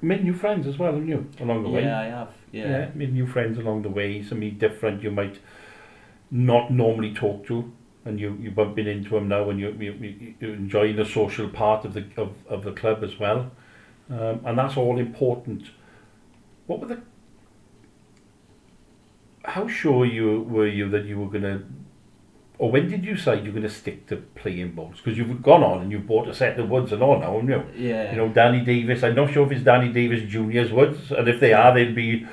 Made new friends as well, haven't you, along the way? Yeah, I have. Yeah. Made new friends along the way. Somebody different you might not normally talk to, and you bumping into them now, and you enjoy the social part of the club as well, and that's all important. What were the? How sure were you that you were gonna, or when did you decide you're gonna stick to playing bowls? Because you've gone on and you've bought a set of woods and all now, haven't you? Yeah. You know, Danny Davis. I'm not sure if it's Danny Davis Junior's woods, and if they are, they'd be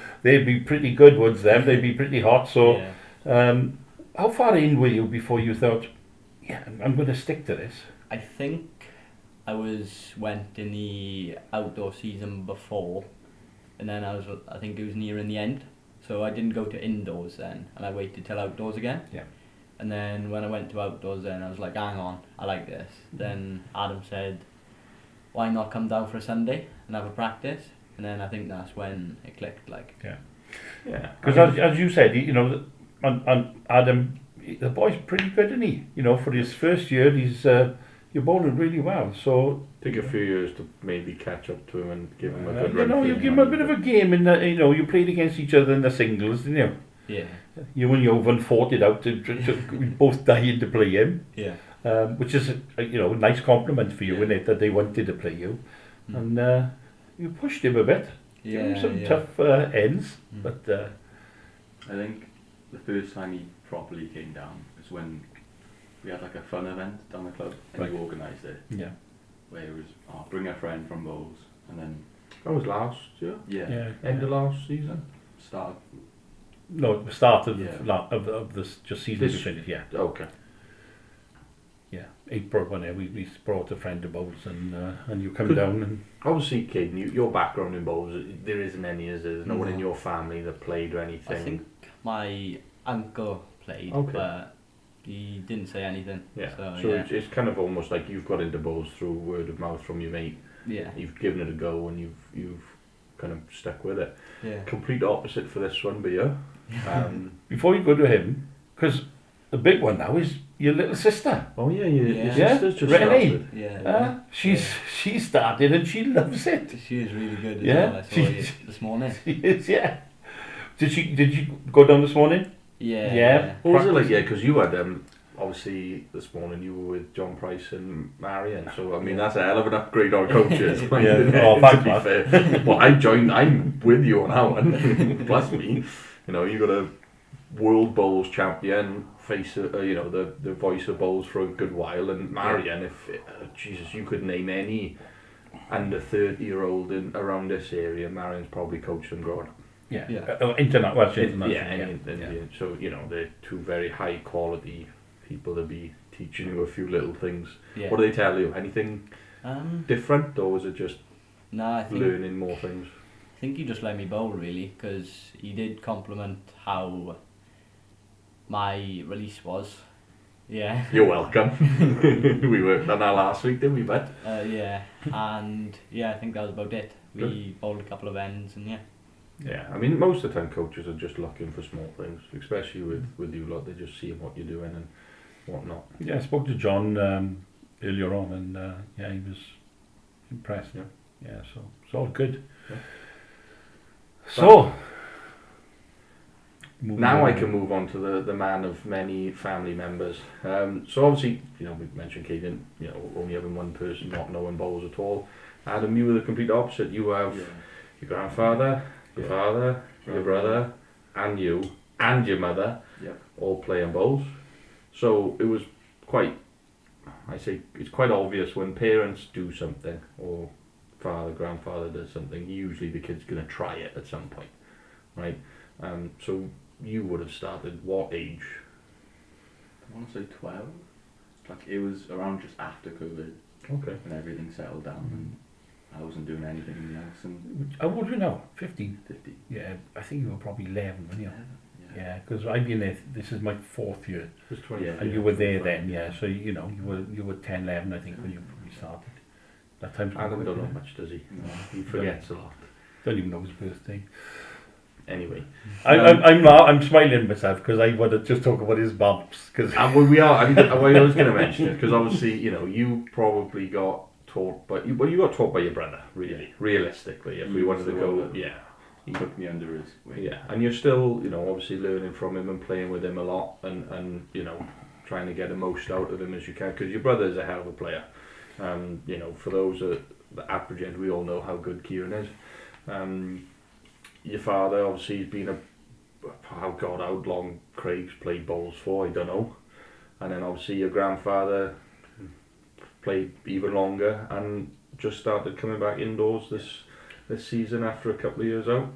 pretty good woods. They'd be pretty hot. So, Yeah. how far in were you before you thought, yeah, I'm going to stick to this? I think I went in the outdoor season before, and then I think it was nearing the end, so I didn't go to indoors then, and I waited till outdoors again. Yeah. And then when I went to outdoors, then I was like, hang on, I like this. Then Adam said, why not come down for a Sunday and have a practice? And then I think that's when it clicked. Like. Yeah. Because as you said, you know, and Adam, the boy's pretty good, isn't he? You know, for his first year, you're bowling really well. So Take a few years to maybe catch up to him and give him a good you run. know, for you his give him a money, bit of but- a game in the, you know, you played against each other in the singles, didn't you? Yeah. You and Jovan fought it out we both dying to play him, Yeah. which is a nice compliment for you, Yeah. isn't it? That they wanted to play you, Mm. and you pushed him a bit. Gave him Yeah. some yeah. tough ends, Mm. but I think the first time he properly came down was when we had like a fun event down the club, and Right. you organised it, yeah, where it was bring a friend from Bowls, and then That was last year. yeah, End of last season. start no, the start of Yeah. of this just season This- to finish, yeah, Okay. April when we brought a friend to Bowls and you come Could- down and Obviously, Caden, your background in bowls, there isn't any, is there? There's no one in No. your family that played or I anything. think my uncle played, Okay. but he didn't say anything. Yeah. So, So yeah. it's kind of almost like you've got into bowls through word of mouth from your mate. Yeah. You've given it a go and you've kind of stuck with it. Yeah. Complete opposite for this one, but yeah. before you go to him, because the big one now is your little sister. Oh yeah, your Yeah. sister's just Really? started. Yeah. She started and she loves it. She is really good as Yeah, well. I saw she's- it this morning. She is, yeah. Did you go down this morning? Yeah. Yeah. What was it like? Yeah, because you had obviously this morning you were with John Price and Marion, so I mean Yeah. that's a hell of an upgrade on coaches. Yeah. Oh, thanks, to man. be fair. Well, I'm with you on that one. Plus me, you know, you got a world bowls champion, face the voice of bowls for a good while, and Marion. If Jesus, you could name any under 30-year-old in around this area, Marion's probably coached them growing up. Yeah. Yeah. Internet, well, she's international. Yeah. So you know they're two very high quality people to be teaching you a few little things. Yeah. What do they tell you? Anything different, or was it just No, I think learning more things? he just let me bowl really, because he did compliment how my release was. Yeah. You're welcome. We worked on that last week, didn't we, bud? Yeah. And yeah, I think that was about it. We bowled a couple of ends and yeah. Yeah, I mean, most of the time coaches are just looking for small things, especially with you lot. They're just seeing what you're doing and whatnot. Yeah, I spoke to John earlier on, and yeah, he was impressed. Yeah. So it's all good. Yeah. So Now I can move on to the man of many family members. So obviously, you know, we mentioned Caden, you know, only having one person not knowing bowls at all. Adam, you were the complete opposite. You have your grandfather, your father, your brother, and you, and your mother, Yep. all playing bowls. So it was it's quite obvious when parents do something, or father, grandfather does something, usually the kid's going to try it at some point, right? So you would have started what age? I want to say 12. Like it was around just after COVID Okay. when everything settled down and I wasn't doing anything in the house and How old are you now? 15. 50. Yeah, I think you were probably 11, weren't you? Yeah, because I've been there. This is my 4th year, It was 20. Yeah. and you were there then. Yeah, so you know you were 10, 11, I think, when you started. That time's gone Adam quick, don't know isn't it? much, does he? No. He forgets a lot. Don't even know his birthday. Anyway. I'm smiling at myself because I want to just talk about his bumps. Because And we are. I was going to mention it because obviously, you know, you probably got taught by you got taught by your brother, really, realistically. If we wanted to go, He took me under his wing. yeah, and you're still, you know, obviously learning from him and playing with him a lot, and you know, trying to get the most out of him as you can because your brother is a hell of a player. You know, for those at Bridgend, we all know how good Kieran is. Your father obviously has been how long Craig's played bowls for, I don't know. And then obviously your grandfather played even longer and just started coming back indoors this season after a couple of years out.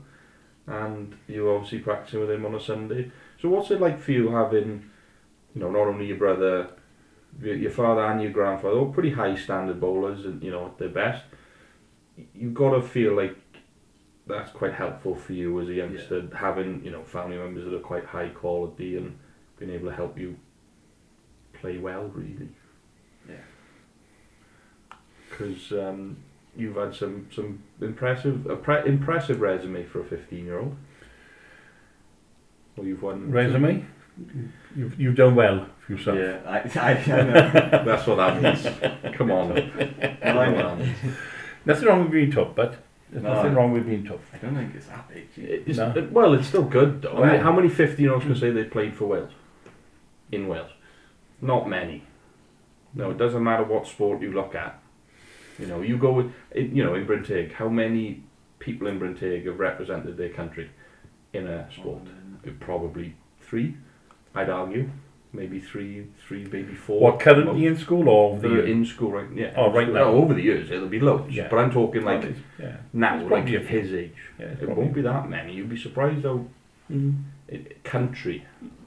And you were obviously practicing with him on a Sunday. So what's it like for you having, you know, not only your brother, your father and your grandfather, all pretty high standard bowlers and, you know, at their best. You've got to feel like that's quite helpful for you as a youngster, having, you know, family members that are quite high quality and being able to help you play well, really. Yeah. Because you've had some impressive resume for a 15-year-old. Well, you've won resume, you've done well for yourself. Yeah, I know. That's what that means. Come on. I know. Nothing wrong with being tough, but there's No. nothing wrong with being tough. I don't think it's that big. It's, No. Well, it's still good though. I mean, Oh. how many 15-year-olds can say they played for Wales? In Wales? Not many. No, it doesn't matter what sport you look at. You know, you go with, you know, in Bryn Teg, how many people in Bryn Teg have represented their country in a sport? Probably 3, I'd argue. Maybe 3, maybe 4. What, currently in school or over the They're years? in school, right? Yeah. Oh, right So, now. over the years, it'll be loads. Yeah. But I'm talking like Yeah. now, It's like probably a at few. his age. Yeah, it's It probably- won't be that many. You'd be surprised how country.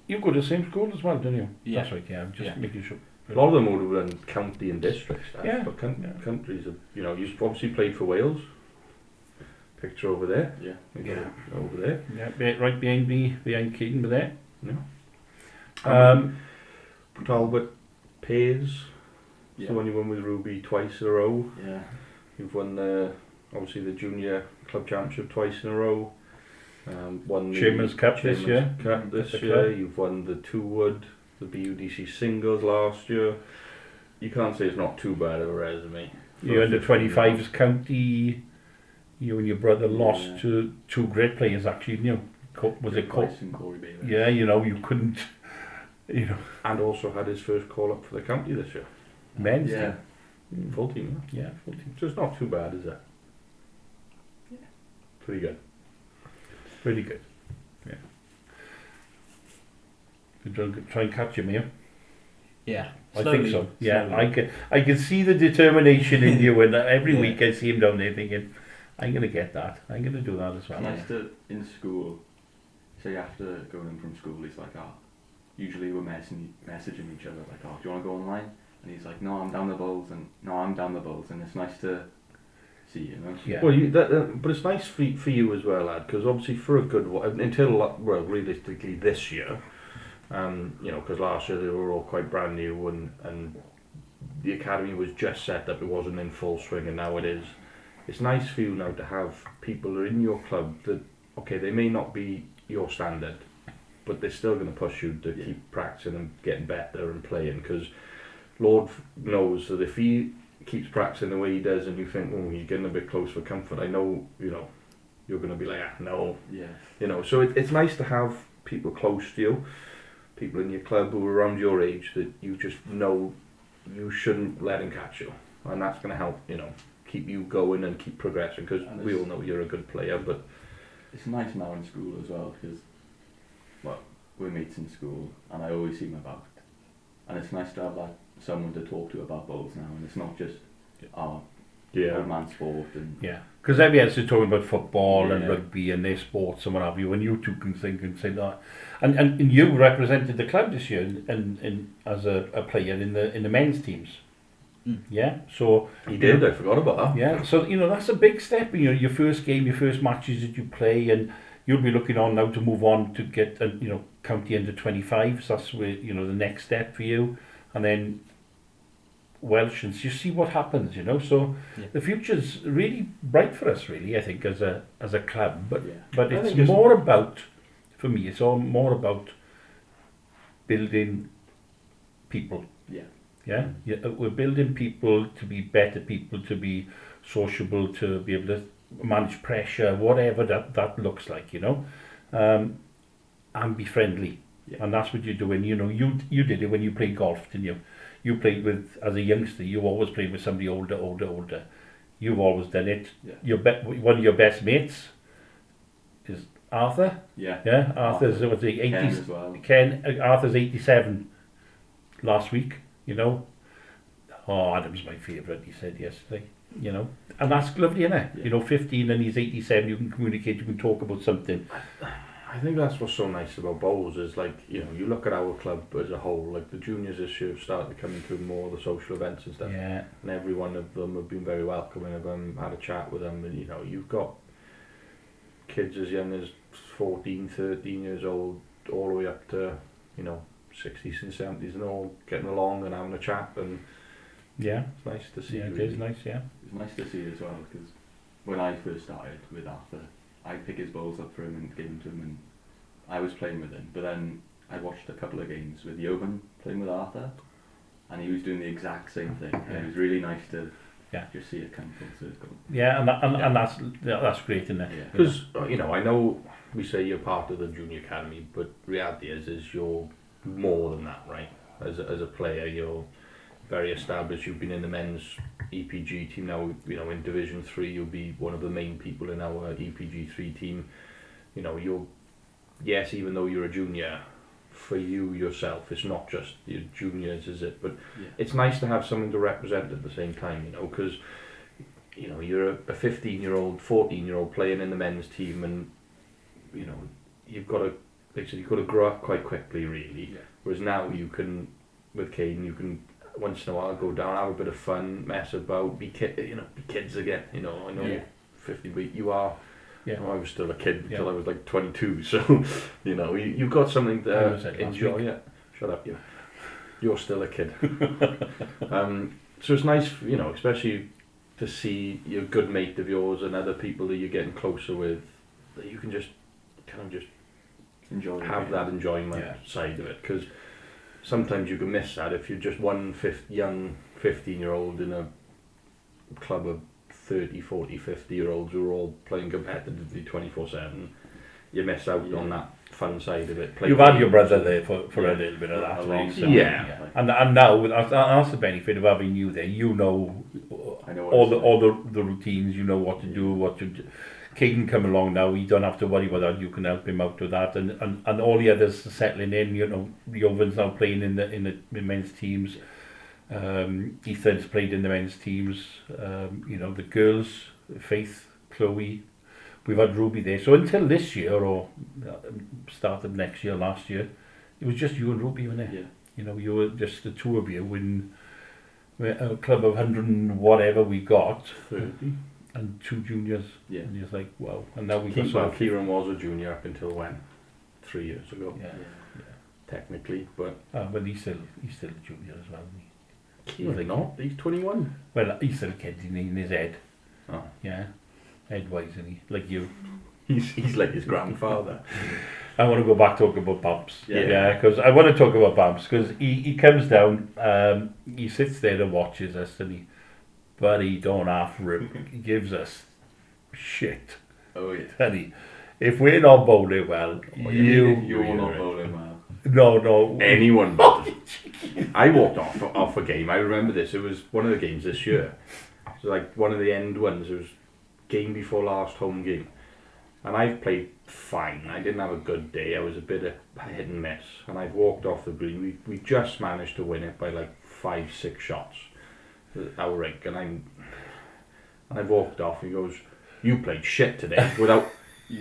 You go to the same school as well, don't you? Yeah. That's right, yeah. I'm just Yeah. making sure. A lot of them would have done county and district stuff. Yeah. But Yeah. countries, have, you know, you've obviously played for Wales. Picture over there. Yeah. Yeah. Over there. Yeah, right behind me, behind Keaton, but there. No. Port Talbot Pays. Yeah. The one you won with Ruby twice in a row. Yeah. You've won obviously the junior club championship twice in a row. Won the Chairman's Cup this Chairman's year. Cup this At the year. club. You've won the 2 Wood, the BUDC singles last year. You can't say it's not too bad of a resume. You under 25s county. You and your brother lost Yeah. to 2 great players actually, you know. Was it Price and Corey Bailey? Yeah, you know, you couldn't, you know, And also had his first call up for the county this year. men's Yeah. team. Full team. Yeah, full team. So it's not too bad, is it? Yeah. Pretty good. Really good. Yeah. Could try and catch him here. Yeah. I think so. Yeah, slowly. I can see the determination in you, and every Yeah. week I see him down there thinking, I'm going to get that. I'm going to do that as well. And I still, in school, say after going in from school, he's like, usually we're messaging each other, like, do you want to go online? And he's like, no, I'm down the bowls, and no, I'm down the bowls, and it's nice to see, you know? Yeah. Well, but it's nice for you as well, lad, because obviously for a good while, until, well, realistically this year, you know, because last year they were all quite brand new and the academy was just set up, it wasn't in full swing, and now it is. It's nice for you now to have people who are in your club that, okay, they may not be your standard, but they're still going to push you to keep practicing and getting better and playing, because Lord knows that if he keeps practicing the way he does and you think, oh, he's getting a bit close for comfort, I know, you know, you're going to be like, no. Yeah. You know, so it's nice to have people close to you, people in your club who are around your age that you just know you shouldn't let him catch you. And that's going to help, you know, keep you going and keep progressing, because And we it's- all know you're a good player, but It's nice now in school as well, because, well, we're mates in school, and I always see him about. And it's nice to have that someone to talk to about bowls now, and it's not just, old man sport and... Yeah, because everybody else is talking about football and Yeah. rugby and their sports and what have you, and you two can think and say that. And you represented the club this year in as a player in the men's teams. Mm. Yeah, so he did, I forgot about that. yeah, so you know that's a big step. You know, your first game, your first matches that you play, and you'll be looking on now to move on to get, county under 25s. That's where, the next step for you. And then Welsh, and you see what happens, So Yeah. the future's really bright for us, really, I think, as a club. But Yeah. but I it's think it's- more about, for me, it's all more about building people. Yeah. Yeah, we're building people to be better people, to be sociable, to be able to manage pressure, whatever that looks like, and be friendly. Yeah. And that's what you're doing. You did it when you played golf, didn't you? You played with, as a youngster, you always played with somebody older. You've always done it. Yeah. One of your best mates is Arthur. Yeah. Yeah, Arthur's what's he, 80s. Ken as well. Arthur's 87 last week, Oh, Adam's my favourite, he said yesterday, And that's lovely, innit? Yeah. 15 and he's 87, you can communicate, you can talk about something. I think that's what's so nice about bowls is you look at our club as a whole, like the juniors this year have started coming to more of the social events and stuff. Yeah. And every one of them have been very welcoming of them, had a chat with them, and you've got kids as young as 14, 13 years old, all the way up to, 60s and 70s and all getting along and having a chat, and Yeah, it's nice to see. yeah, it really. is nice, yeah. It was nice to see as well, because when I first started with Arthur, I'd pick his balls up for him and give them to him, and I was playing with him. But then I watched a couple of games with Jovan playing with Arthur, and he was doing the exact same thing. And it was really nice to just see it come full circle. Yeah, and that's great, isn't it? Yeah. Because I know we say you're part of the junior academy, but reality is you're more than that, right? As a player, you're very established. You've been in the men's EPG team now. In Division 3, you'll be one of the main people in our EPG 3 team. Yes, even though you're a junior, for you yourself, it's not just your juniors, is it? But Yeah. it's nice to have something to represent at the same time, because you're a 15-year-old, 14-year-old playing in the men's team, and you've got to grow up quite quickly, really. Yeah. Whereas now you can, with Caden, you can once in a while go down, have a bit of fun, mess about, be kids again. I know Yeah. 50, but you are. Yeah. I was still a kid until Yeah. I was like 22, so you've got something I was to like last enjoy. week. Yeah, shut up, you. You're still a kid. So it's nice, especially to see your good mate of yours and other people that you're getting closer with, that you can just kind of just Enjoy have that enjoyment side of it, because sometimes you can miss that if you're just one young 15-year-old in a club of 30, 40, 50-year-olds who are all playing competitively 24/7. You miss out on that fun side of it. You've had your brother there for a little bit of that. Alongside, Yeah. And now that's the benefit of having you there. I know all the routines. You know what to do. What to do. Caden come along now. You don't have to worry about that. You can help him out with that, and all the others are settling in. Jovan's now playing in the men's teams. Ethan's played in the men's teams. The girls, Faith, Chloe. We've had Ruby there. So until this year, or start of next year, last year, it was just you and Ruby, wasn't it? Yeah. You were just the two of you in a club of 100 and whatever we got, 30. and two juniors. Yeah. And you're like, wow. And now we've got Kieran was a junior up until when? 3 years ago, Yeah. technically. But But he's still a junior as well, isn't he? Kieran not. He's 21. Well, he's still a kid in his head. Oh. Yeah. Head-wise, isn't he? Like you. He's like his grandfather. I want to go back talking about Bamps. Yeah. Because I want to talk about Bamps, because he comes down, he sits there and watches us, and but he don't half rip. He gives us shit. Oh yeah. And if we're not bowling well, You're ruin not it. bowling well. No. Anyone but. I walked off a game. I remember this. It was one of the games this year. It was like one of the end ones. It was game before last home game. And I've played fine. I didn't have a good day. I was a bit of hit and miss. And I've walked off the green. We just managed to win it by like 5-6 shots. Our rink. And I've walked off. He goes, "You played shit today." Without...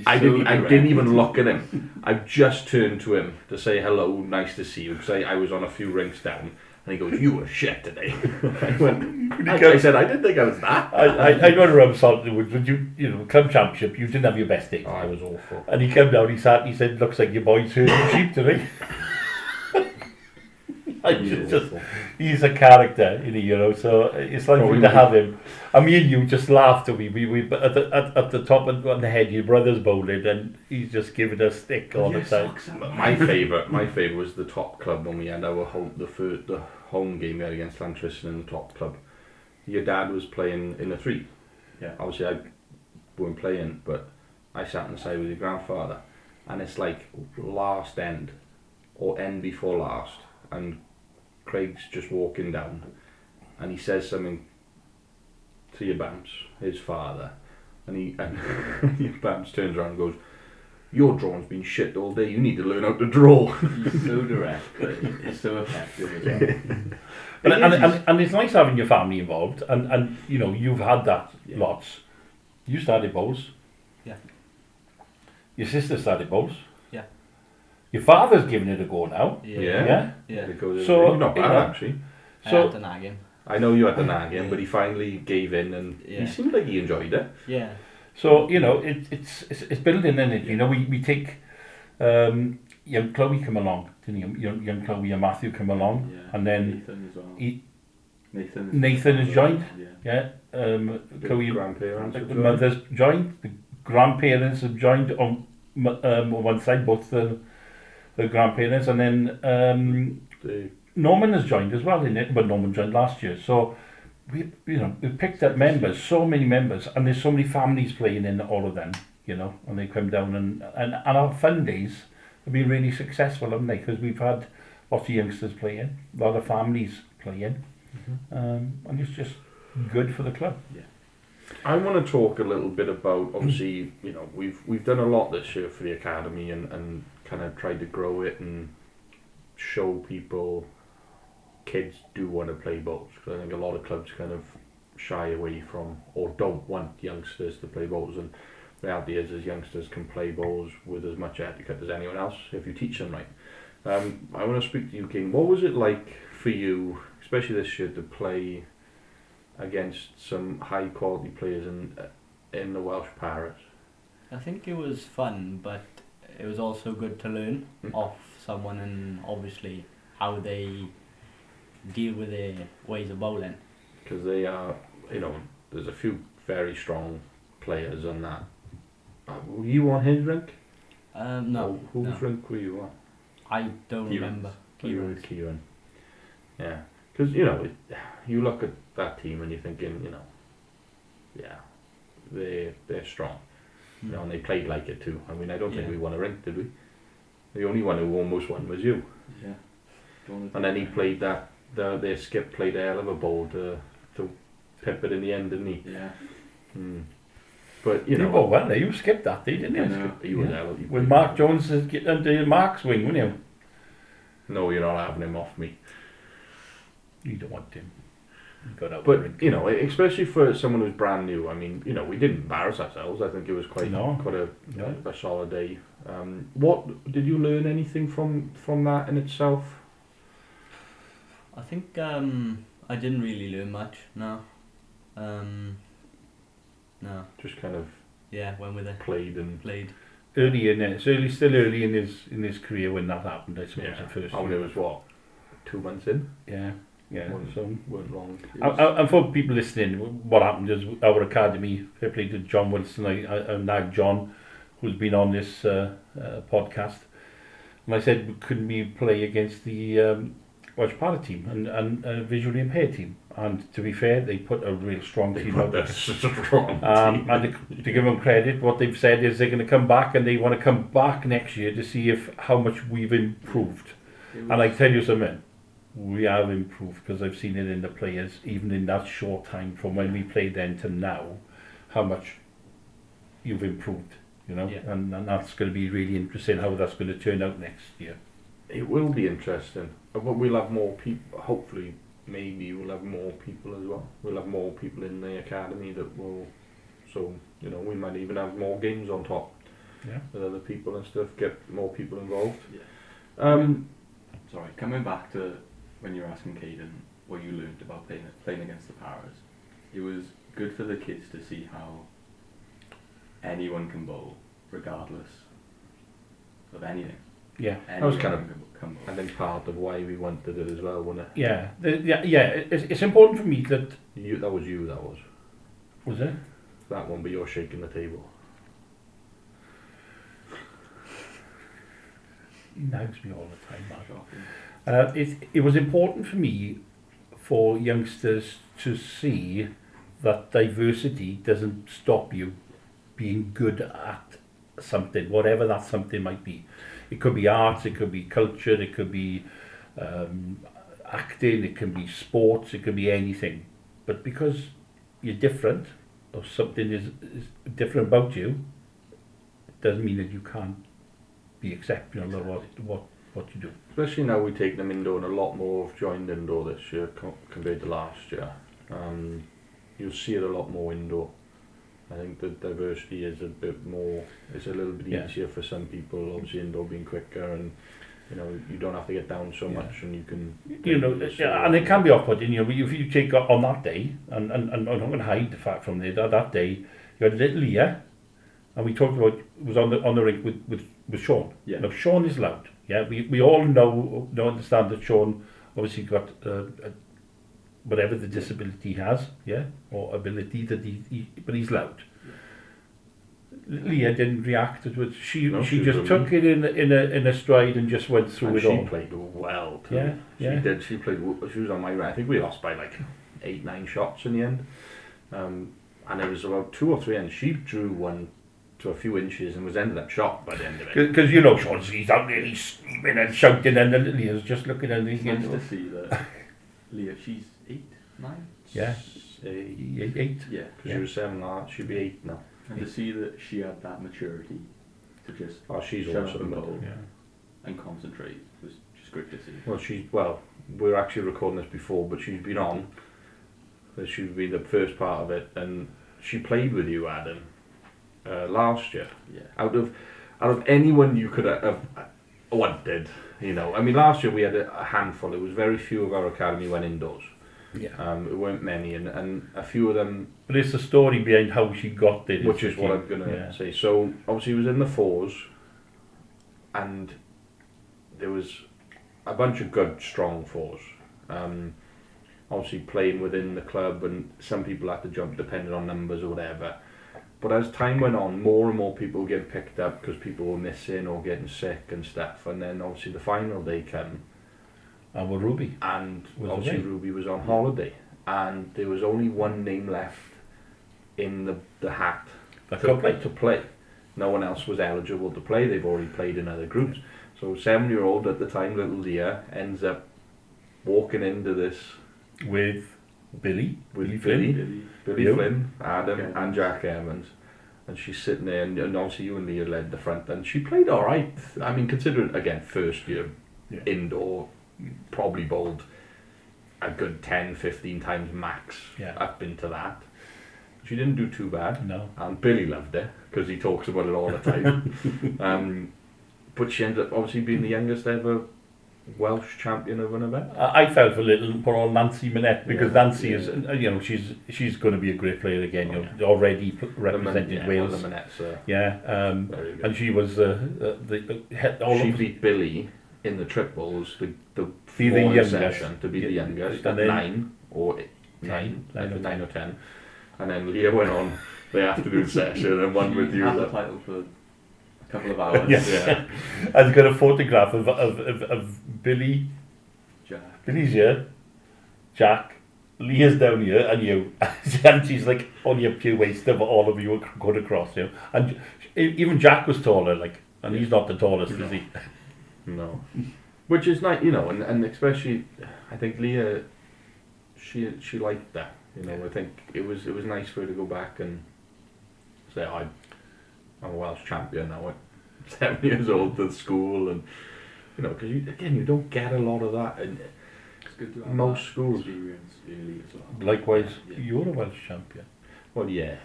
I didn't even look at him. I just turned to him to say hello, nice to see you, because I was on a few rinks down, And he goes, "You were shit today." I went, I said, "I didn't think I was that." I got to rub salt in the wood. When you club championship, you didn't have your best day. Oh, I was awful. And he came down, he sat, he said, "Looks like your boy's herding sheep today." He's a character, so it's like Probably to have him. I mean, you just laughed at me. We at the top and on the head, your brother's bowling, and he's just giving us stick all the time. My favourite was the top club when we had our the home game we had against Llantristen in the top club. Your dad was playing in the 3. Yeah. Obviously, I weren't playing, but I sat on the side with your grandfather, and it's like last end or end before last, and Craig's just walking down, and he says something to your Bamps, his father, and your Bamps turns around and goes, "Your drawing's been shit all day. You need to learn how to draw." He's so direct, but it's so effective as well. And it's nice having your family involved, and you've had that lots. You started bowls. Yeah. Your sister started bowls. Yeah. Your father's giving it a go now. Yeah. So, not bad actually. I So- had to nag him. I know you had to nag him, but he finally gave in, and he seemed like he enjoyed it. Yeah. So it's building in it. We take young Chloe come along, didn't you? Young Chloe and Matthew come along, Yeah. and then Nathan as well. he- Nathan Nathan has joined. Yeah. The Chloe, grandparents. the mother's joined. The grandparents have joined on one side, both the grandparents, and then The Norman has joined as well in it, but Norman joined last year. So we picked up members, so many members, and there's so many families playing in all of them, and they come down and our fun days have been really successful, haven't they? Because we've had lots of youngsters playing, a lot of families playing, and it's just good for the club. I want to talk a little bit about, obviously, we've done a lot this year for the academy and kind of tried to grow it and show people kids do want to play bowls, because I think a lot of clubs kind of shy away from or don't want youngsters to play bowls, and the reality is youngsters can play bowls with as much etiquette as anyone else if you teach them right. I want to speak to you, King. What was it like for you, especially this year, to play against some high quality players in the Welsh Paras? I think it was fun, but it was also good to learn off someone, and obviously how they deal with their ways of bowling. Because they are, there's a few very strong players on that. Were you on his rink? No. Whose no. rink were you on? I don't Kieran's. remember. You were Kieran's. with Kieran. Yeah. Because, you look at that team and you're thinking, they're strong. And they played like it too. I mean, I don't think Yeah. we won a rink, did we? The only one who almost won was you. Yeah. And then he played their skip played a hell of a bowl to pip it in the end, didn't he? Yeah. But, You bowled well there. You skipped that day, didn't you? I know. he was Yeah. hell of a With Mark Jones under Mark's wing, weren't you? No, you're not having him off me. You don't want him. You got out But, rink. especially for someone who's brand new, I mean, we didn't embarrass ourselves. I think it was quite No. a solid day. What did you learn anything from that in itself? I think I didn't really learn much. No. No. Just kind of Yeah, went with it. played and Played. Still early in his career when that happened. I suppose the first I mean, year. it was what, 2 months in? Yeah. So. Weren't long. And for people listening, what happened is our academy, I played with John Wilson, I nagged John, who's been on this podcast, and I said, couldn't we play against the Welsh Para team and a visually impaired team? And to be fair, they put a real strong team out there. And to give them credit, what they've said is they're going to come back, and they want to come back next year to see how much we've improved. And I tell you something, we have improved, because I've seen it in the players, even in that short time from when we played then to now, how much you've improved, Yeah. and that's going to be really interesting how that's going to turn out next year. It will be interesting. But we'll have more people, hopefully, maybe we'll have more people as well. We'll have more people in the academy that will, so, we might even have more games on top. Yeah. With other people and stuff, get more people involved. Yeah. Sorry, coming back to when you're asking Caden what you learned about playing against the Paras, it was good for the kids to see how anyone can bowl, regardless of anything. Yeah. That was kind of, can bowl. I think, part of why we wanted it as well, wasn't it? Yeah. It's important for me that... That was. Was it? That one, but you're shaking the table. He nags me all the time, Mark. Shocking. It was important for me for youngsters to see that diversity doesn't stop you being good at something, whatever that something might be. It could be arts, it could be culture, it could be acting, it can be sports, it could be anything. But because you're different, or something is different about you, it doesn't mean that you can't be exceptional or what you do. Especially now we take them indoor, and a lot more have joined indoor this year compared to last year. You'll see it a lot more indoor. I think the diversity is a bit more, it's a little bit easier for some people, obviously indoor being quicker, and you know, you don't have to get down so much, and you can... You know, and it can be off-putting, you know, if you take on that day, and I'm not going to hide the fact from there, that day, you had little Leah, and we talked about, was on the rink with Sean. Yeah. Now, Sean is loud, yeah, we all understand that Sean obviously got whatever the disability he has, yeah, or ability that but he's loud. Leah didn't react to it. She just took it in a stride and just went through and it all. she played well too. Yeah, yeah. She did. She was on my right. I think we lost by like 8-9 shots in the end. And it was about 2 or 3 ends. She drew one to a few inches and was ended up shot by the end of it. Because you know, Sean, he's out there, he's screaming and shouting, and Leah's just looking at It's him. nice to see that Leah, she's 8, 9? Yeah. 8. 8. Yeah. She was 7 now. She'd be 8 now. And to see that she had that maturity to just Oh, she's shut up awesome. and bowl Yeah. and concentrate was just great to see. Well, we're actually recording this before, but she's been on. She's been the first part of it, and she played with you, Adam, last year. Yeah. Out of anyone you could have wanted, you know. I mean, last year we had a handful. It was very few of our academy went indoors. Yeah. It weren't many, and a few of them, But it's the story behind how she got there. which is what I'm gonna say. So obviously it was in the 4s, and there was a bunch of good, strong 4s. Obviously playing within the club, and some people had to jump depending on numbers or whatever. But as time went on, more and more people were getting picked up because people were missing or getting sick and stuff. And then obviously the final day came, And with Ruby. and Was obviously away. Ruby was on holiday, and there was only one name left in the hat That could play. to play. No one else was eligible to play. They've already played in other groups. So 7-year-old at the time, little Leah, ends up walking into this With Billy. with Billy Billy, Flynn. Billy You. Flynn, Adam, Okay. and Jack Evans. And she's sitting there, and obviously you and Leah led the front, and she played all right. I mean, considering, again, first year, Yeah. indoor, probably bowled a good 10, 15 times max Yeah. up into that. She didn't do too bad. No. And Billy loved it, because he talks about it all the time. But she ended up obviously being the youngest ever Welsh champion of an event. I felt a little for all Nancy Minette because Yeah, Nancy is, you know, she's going to be a great player again. You know, already represented Wales. The Minettes, Yeah, very good. and she was the all She of beat Billy in the triples, the Be the four youngest. session to be the Yeah. youngest And at then 9 or 10, 9 or 10. And then Leah went on the afternoon session and won with you. Had the title for a couple of hours. Yeah. I've got a photograph of Billy. Jack. Billy's here, Jack, Leah's down here, and you. And she's like only a pure waste of all of you going across, you know. And even Jack was taller, like, and he's not the tallest, is he? No. Which is nice, you know, and especially, I think Leah, she liked that. You know, I think it was nice for her to go back and say, I'm a Welsh champion now at 7 years old at school, and you know, because you don't get a lot of that in It's good to have most that schools. experience early as well. Likewise, Yeah. you're a Welsh champion. Well, yeah,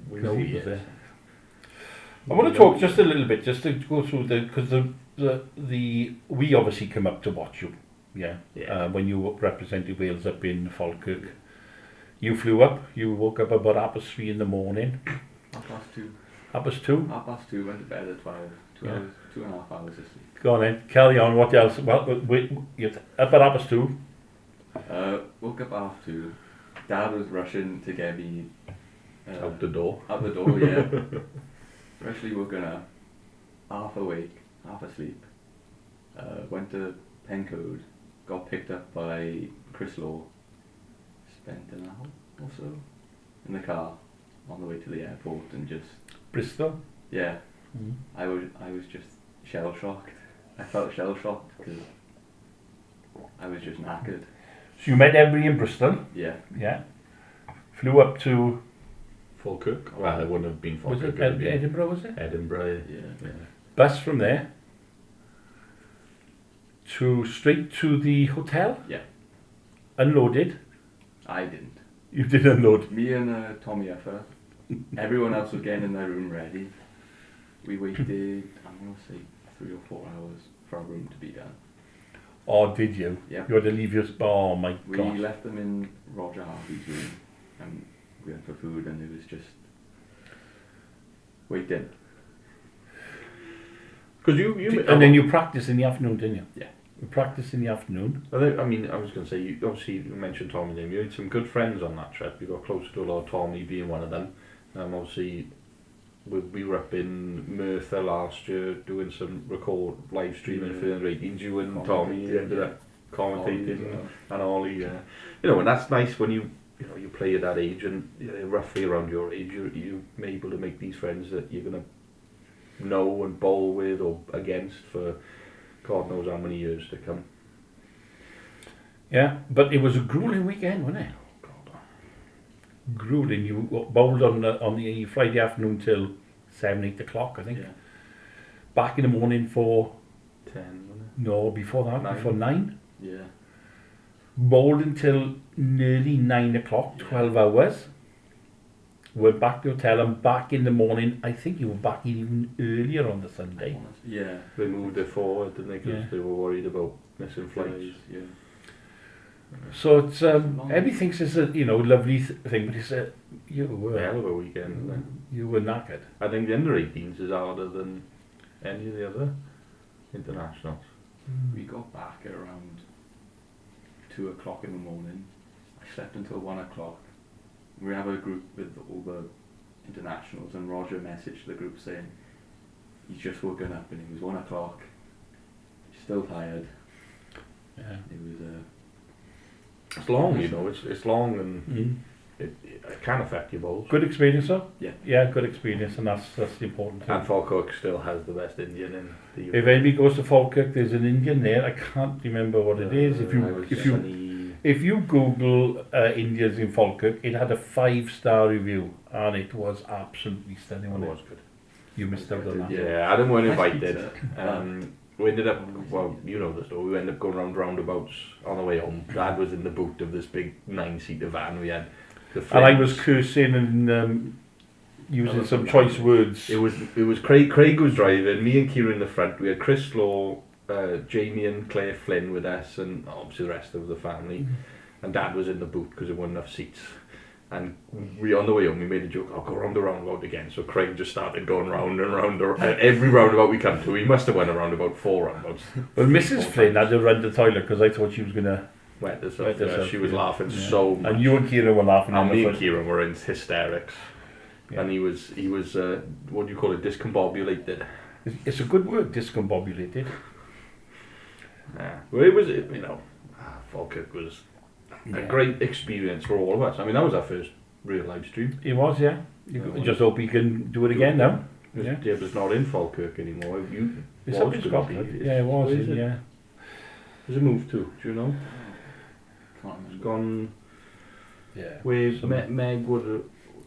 we know He he was is. there. I want to talk just a little bit, just to go through because the we obviously come up to watch you, Yeah. Yeah. When you represented Wales up in Falkirk. You flew up, you woke up about 3:30 in the morning. 2:30. 2:30? 2:30, went to bed at 12. Yeah. 2.5 hours of sleep. Go on then, carry on, what else? Well, you're up at 2:30. Woke up after. Dad was rushing to get me Out the door. out the door, yeah. Freshly woken up, half awake, half asleep. Went to Pencode, got picked up by Chris Law. Spent an hour or so in the car on the way to the airport and just, Bristol. yeah, Mm. I was just shell shocked. I felt shell shocked because I was just knackered. So you met everybody in Bristol, Yeah. yeah. Flew up to, Falkirk. Well, it wouldn't have been was Falkirk. it It would be Edinburgh, was it? Edinburgh. Yeah. Bus from there to straight to the hotel. Yeah. Unloaded. I didn't. You did unload. Me and Tommy Effer, everyone else was getting in their room ready. We waited, I'm going to say 3 or 4 hours for our room to be done. Or did you? Yeah. You had to leave your... Oh my We gosh. left them in Roger Harvey's room and we went for food and it was just waiting. Because you And then you practiced in the afternoon, didn't you? Yeah. You practiced in the afternoon. I mean, I was going to say, you obviously you mentioned Tommy name. You had some good friends on that trip. You got close to a lot, Tommy being one of them. Obviously, we were up in Merthyr last year doing some live streaming for the under-18s. You and Tommy ended up commentating and all. You know, and that's nice when you play at that age and roughly around your age, you're able to make these friends that you're going to know and bowl with or against for God knows how many years to come. Yeah, but it was a grueling weekend, wasn't it? God. Grueling. You bowled on the Friday afternoon till 7, 8 o'clock, I think. Yeah. Back in the morning for... 10, wasn't No, before that, 9. before 9. Yeah. Bowled until nearly 9 o'clock, 12 hours. Went back to the hotel and back in the morning. I think you were back even earlier on the Sunday. Yeah. it? They moved it forward, didn't they? Because Yeah. they were worried about missing flights. Yeah. So it's everything's just a lovely thing, but it's you Hell were of a weekend, isn't it? you were knackered. I think the under-18s is harder than any of the other internationals. We got back at around 2 o'clock in the morning. I slept until 1 o'clock. We have a group with all the internationals and Roger messaged the group saying he's just woken up and it was 1 o'clock. He's still tired. Yeah. It was It's long, it's long and Mm. it can affect your bowls. Good experience, though. Yeah. Yeah, good experience, and that's the important thing. And Falkirk still has the best Indian in the UK. If anybody goes to Falkirk, there's an Indian there. I can't remember what it is. If you Google Indians in Falkirk, it had a 5-star review, and it was absolutely stunning. It Wasn't was it? good. You missed out on that. Yeah, Adam weren't Nice invited. pizza. We ended up, well, you know the story, we ended up going round roundabouts on the way home. Dad was in the boot of this big 9-seater van we had. And I was cursing and using some choice words. It was Craig was driving, me and Kieran in the front. We had Chris Law, Jamie and Claire Flynn with us, and obviously the rest of the family. And Dad was in the boot because there weren't enough seats. And we, on the way home, we made a joke, I'll go round the roundabout again. So Craig just started going round and round. Every roundabout we come to, he must have went around about 4 roundabouts. Well, Mrs. Flynn had to run to the toilet because I thought she was going to... Wet herself. Wet herself, She was yeah. laughing Yeah. so much. And you and Kieran were laughing. And on me the and front. Kieran were in hysterics. Yeah. And he was what do you call it, discombobulated. It's a good word, discombobulated. Yeah. Well, it was, Falkirk was a Yeah. great experience for all of us. I mean, that was our first real live stream. It was, yeah. You Yeah. just hope you can do it again now. Yeah. It was not in Falkirk anymore. It's was up in gonna Scotland. be. Yeah, it was. Where is it? Yeah. Where's it moved to? Do you know? Can't It's remember. gone Yeah. where Some- Meg were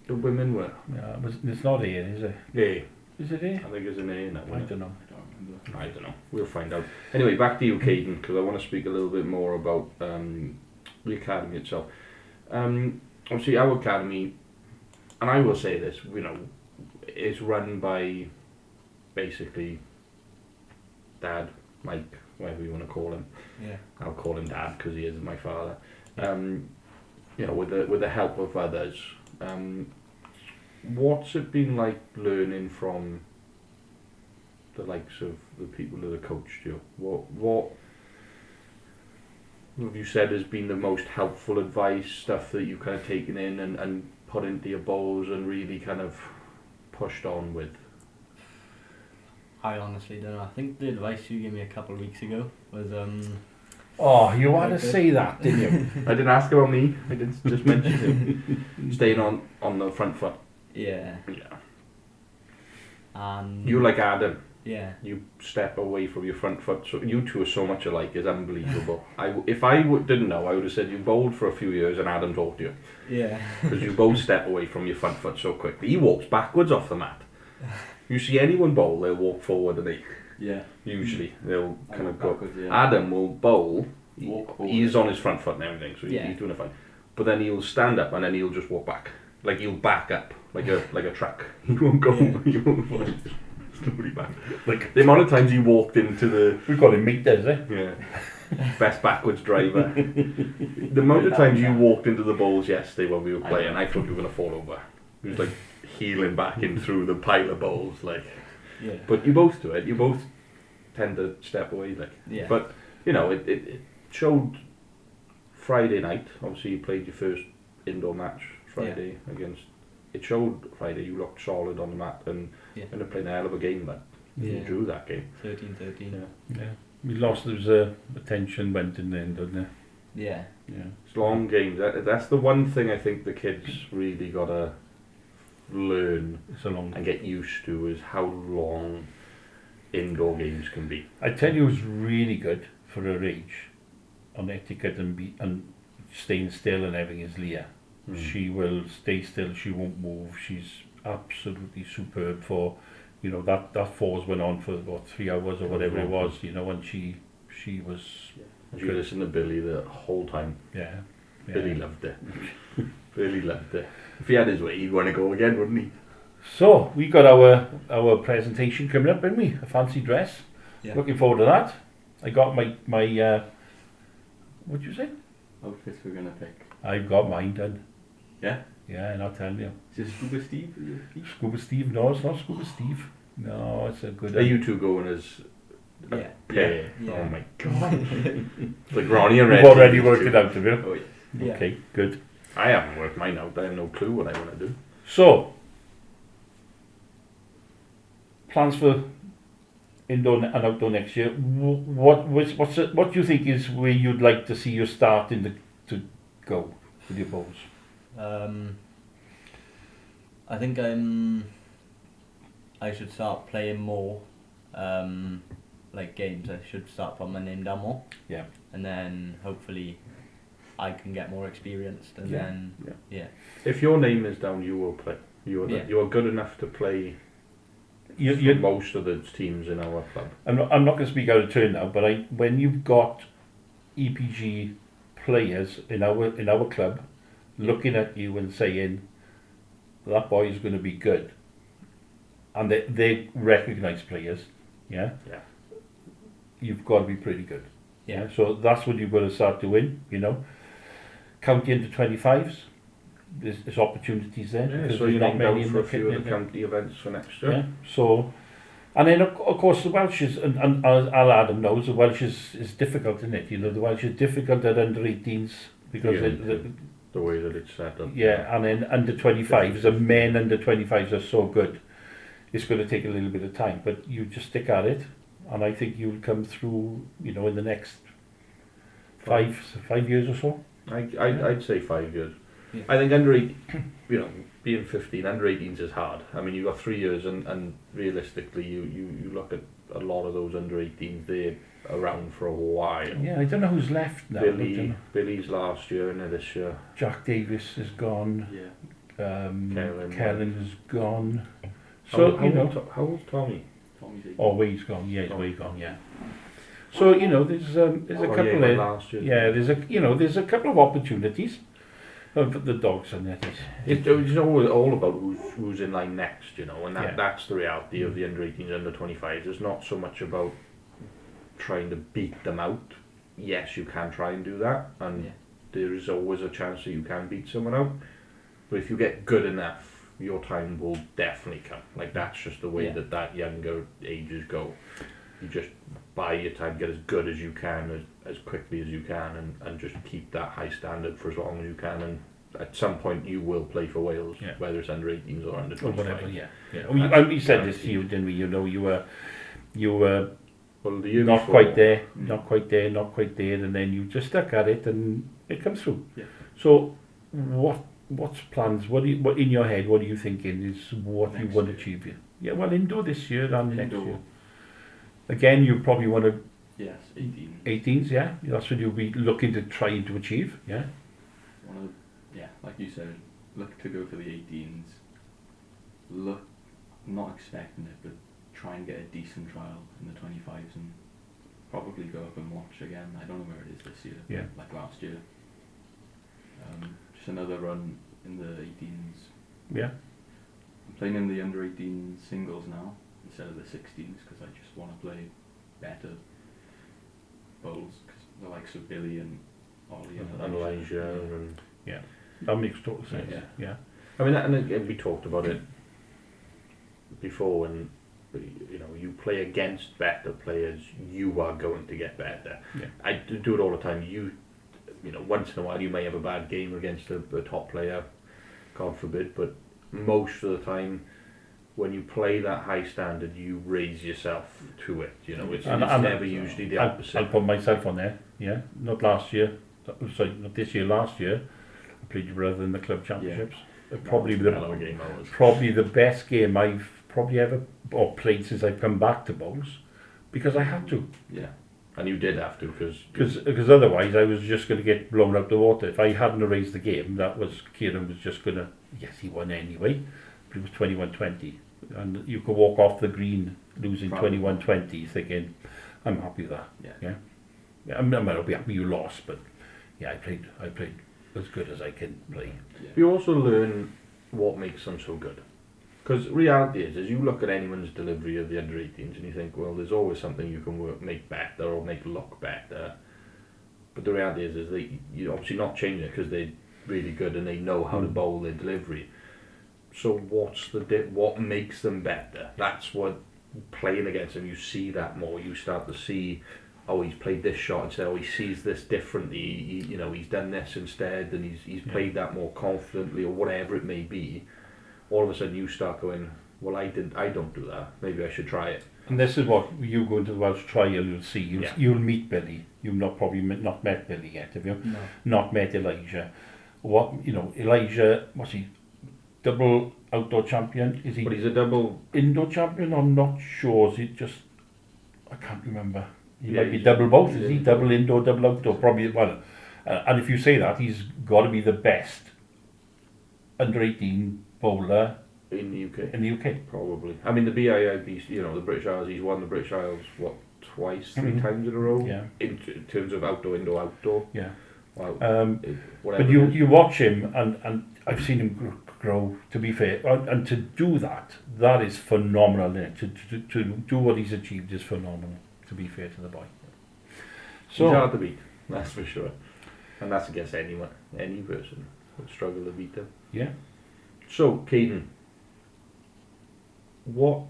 the women were. Yeah, it's not here, is it? Yeah, Is it here? I think there's an A in that I one. don't know. I don't remember. I don't know. We'll find out. Anyway, back to you, Caden, because I want to speak a little bit more about the academy itself. Obviously, our academy, and I will say this, is run by basically Dad, Mike, whatever you want to call him. Yeah. I'll call him Dad because he is my father. You know, with the help of others, what's it been like learning from the likes of the people that have coached you? What have you said has been the most helpful advice, stuff that you've kind of taken in and put into your bowls and really kind of pushed on with? I honestly don't know. I think the advice you gave me a couple of weeks ago was Oh, you want to Okay. say that, didn't you? I didn't ask about me. I did just mention him staying on the front foot. yeah, Yeah. and You like Adam. yeah, You step away from your front foot. So you two are so much alike. It's unbelievable. If I didn't know, I would have said you bowled for a few years and Adam taught you yeah, because you both step away from your front foot so quickly. He walks backwards off the mat. You see anyone bowl, they'll walk forward and Yeah. usually they'll I kind walk of go. backwards, yeah. Adam will bowl. Walk forward. He's on his front foot and everything, so Yeah. he's doing it fine. But then he'll stand up and then he'll just walk back, like he'll back up, like a truck. He won't go. Yeah. He won't go slowly back. Like the amount of times he walked into the We call him meters, eh? best backwards driver. The amount of times you walked into the bowls yesterday when we were playing, I thought you were gonna fall over. He was like heeling back in through the pile of bowls, like. yeah, But you both do it. You both tend to step away, like. yeah. But you know, it showed Friday night. Obviously, you played your first indoor match Friday against. It showed Friday you looked solid on the mat and Yeah. ended up playing a hell of a game. But you Yeah. drew that game. 13. Yeah. We lost, there was a tension went in there, didn't it? Yeah, Yeah. It's long games. That's the one thing I think the kids really gotta learn It's a long. and get used to is how long indoor games can be. I tell you, it was really good for her age on etiquette and staying still and everything is Leah. Mm. She will stay still, she won't move. She's absolutely superb for, you know, that fours went on for what 3 hours or whatever it was, you know, and she was And you listen to Billy the whole time. yeah. Billy loved it. Billy loved it. If he had his way, he'd want to go again, wouldn't he? So we got our presentation coming up, haven't we? A fancy dress. yeah. Looking forward to that. I got my what'd you say? Outfits we're gonna pick. I've got mine done. Yeah? Yeah, and I'll tell you. Is it Scuba Steve? Scuba Steve? No, it's not Scuba Steve. No, it's a good. Are you two going as a Yeah. pair? Yeah. Oh my god. Like Ronnie and You've Reggie. already these worked two. it out, have you? Oh, yeah. Yeah. Okay, good. I haven't worked mine out. I have no clue what I want to do. So, plans for indoor and outdoor next year. What do you think is where you'd like to see your starting to go with your bowls? I think I should start playing more like games. I should start putting my name down more. Yeah. And then hopefully I can get more experienced and Yeah. then yeah. If your name is down, you will play. Yeah. You are good enough to play for You, most of the teams in our club. I'm not going to speak out of turn now, but when you've got EPG players in our club looking at you and saying that boy is going to be good, and they recognise players, yeah, you've got to be pretty good. Yeah. So that's what you've got to start doing. You know, county into 25s. There's opportunities there. Yeah, because so there's you're not named many out in for a the few of in the county events for next year. yeah. So, and then of course the Welsh is, and as Adam knows, the Welsh is difficult, isn't it? You know, the Welsh is difficult at under 18s because Yeah. The way that it's set up. yeah, and then under 25s, the men under 25s are so good. It's going to take a little bit of time, but you just stick at it, and I think you'll come through. You know, in the next 5 years or so. I'd say 5 years. Yeah. I think under 8, you know, being 15, under 18s is hard. I mean, you've got 3 years, and realistically, you look at a lot of those under 18s, they're around for a while. Yeah, I don't know who's left now. but, you know, Billy's last year and this year. Jack Davis is gone. Yeah. Kellen is gone. So how, you know, how old's Tommy? Tommy's 18. oh, Wade's gone. Yeah, he's Wade gone. Yeah. So you know, there's a couple yeah, of last year. yeah, there's a couple of opportunities. But the dogs and that is. It's all about who's in line next, you know, and Yeah. that's the reality of the under 18s, under 25s. It's not so much about trying to beat them out. Yes, you can try and do that, and Yeah. there is always a chance that you can beat someone out. But if you get good enough, your time will definitely come. Like, that's just the way Yeah. that younger ages go. You just buy your time, get as good as you can, as quickly as you can, and just keep that high standard for as long as you can. And at some point, you will play for Wales, Yeah. whether it's under 18s or under Or 25. whatever, yeah. We said this to you, didn't we? You know, you were Well, the year not before, quite there, not quite there, and then you just stuck at it, and it comes through. Yeah. So, what's plans? What in your head? What are you thinking is what you Next want to year. achieve here? Yeah, well, indoor this year and next Indoor. year. Again, you probably want to Yes, 18. 18s, yeah. That's what you'll be looking to try to achieve, yeah. Yeah, like you said, look to go for the 18s. Look, not expecting it, but try and get a decent trial in the 25s and probably go up and watch again. I don't know where it is this year, Yeah. like last year. Just another run in the 18s. Yeah. I'm playing in the under 18 singles now instead of the 16s because I just want to play better bowls because the likes of Billy and Ollie and Elijah, and That makes total sense. Yeah. Yeah. I mean, and again, we talked about it before, and you know, you play against better players, you are going to get better. Yeah. I do it all the time. You know, once in a while you may have a bad game against a top player, God forbid, but most of the time when you play that high standard, you raise yourself to it. You know, it's And never usually the opposite. I'll put myself on there. Yeah, not last year. Sorry, not this year. Last year, I played your brother in the club championships. Probably That was a hell of a game that was. probably the best game I've probably ever played since I've come back to bowls, because I had to. Yeah. And you did have to, because Because otherwise I was just going to get blown out the water. If I hadn't raised the game, Kieran was just going to, yes, he won anyway, but it was 21-20. And you could walk off the green losing Probably. 21-20 thinking, I'm happy with that. Yeah. I'm not be happy you lost, but yeah, I played as good as I can play. you also learn what makes them so good. Because reality is you look at anyone's delivery of the under 18s and you think, well, there's always something you can make better or make look better. But the reality is you're obviously not changing it because they're really good and they know how to bowl their delivery. So what makes them better? That's what, playing against them, you see that more. You start to see, oh, he's played this shot instead, oh, he sees this differently, he's done this instead, and he's played that more confidently, or whatever it may be. All of a sudden you start going, well, I don't do that, maybe I should try it. And this is what you go into the Welsh trial, you'll see. You'll meet Billy. You've not met Billy yet, have you? No. Not met Elijah. Elijah, what's he? Double outdoor champion? Is he But he's a double, indoor champion? I'm not sure. Is he just? I can't remember. He Yeah, might be he's- double both. he's Is he indoor. double indoor, double outdoor? Probably. Well, and if you say that, he's got to be the best under 18 bowler in the UK. in the UK. Probably. I mean, the BIIB, the British Isles, he's won the British Isles, twice, three Mhm. times in a row? Yeah. In terms of outdoor, indoor, outdoor. Yeah. Wow. But Whatever. it you is. you watch him, and I've seen him grow, to be fair, and to do that is phenomenal, isn't it? To do what he's achieved is phenomenal, to be fair to the boy. He's hard So, to beat, that's for sure. And that's against anyone, any person would struggle to beat them. yeah, So, Caden, what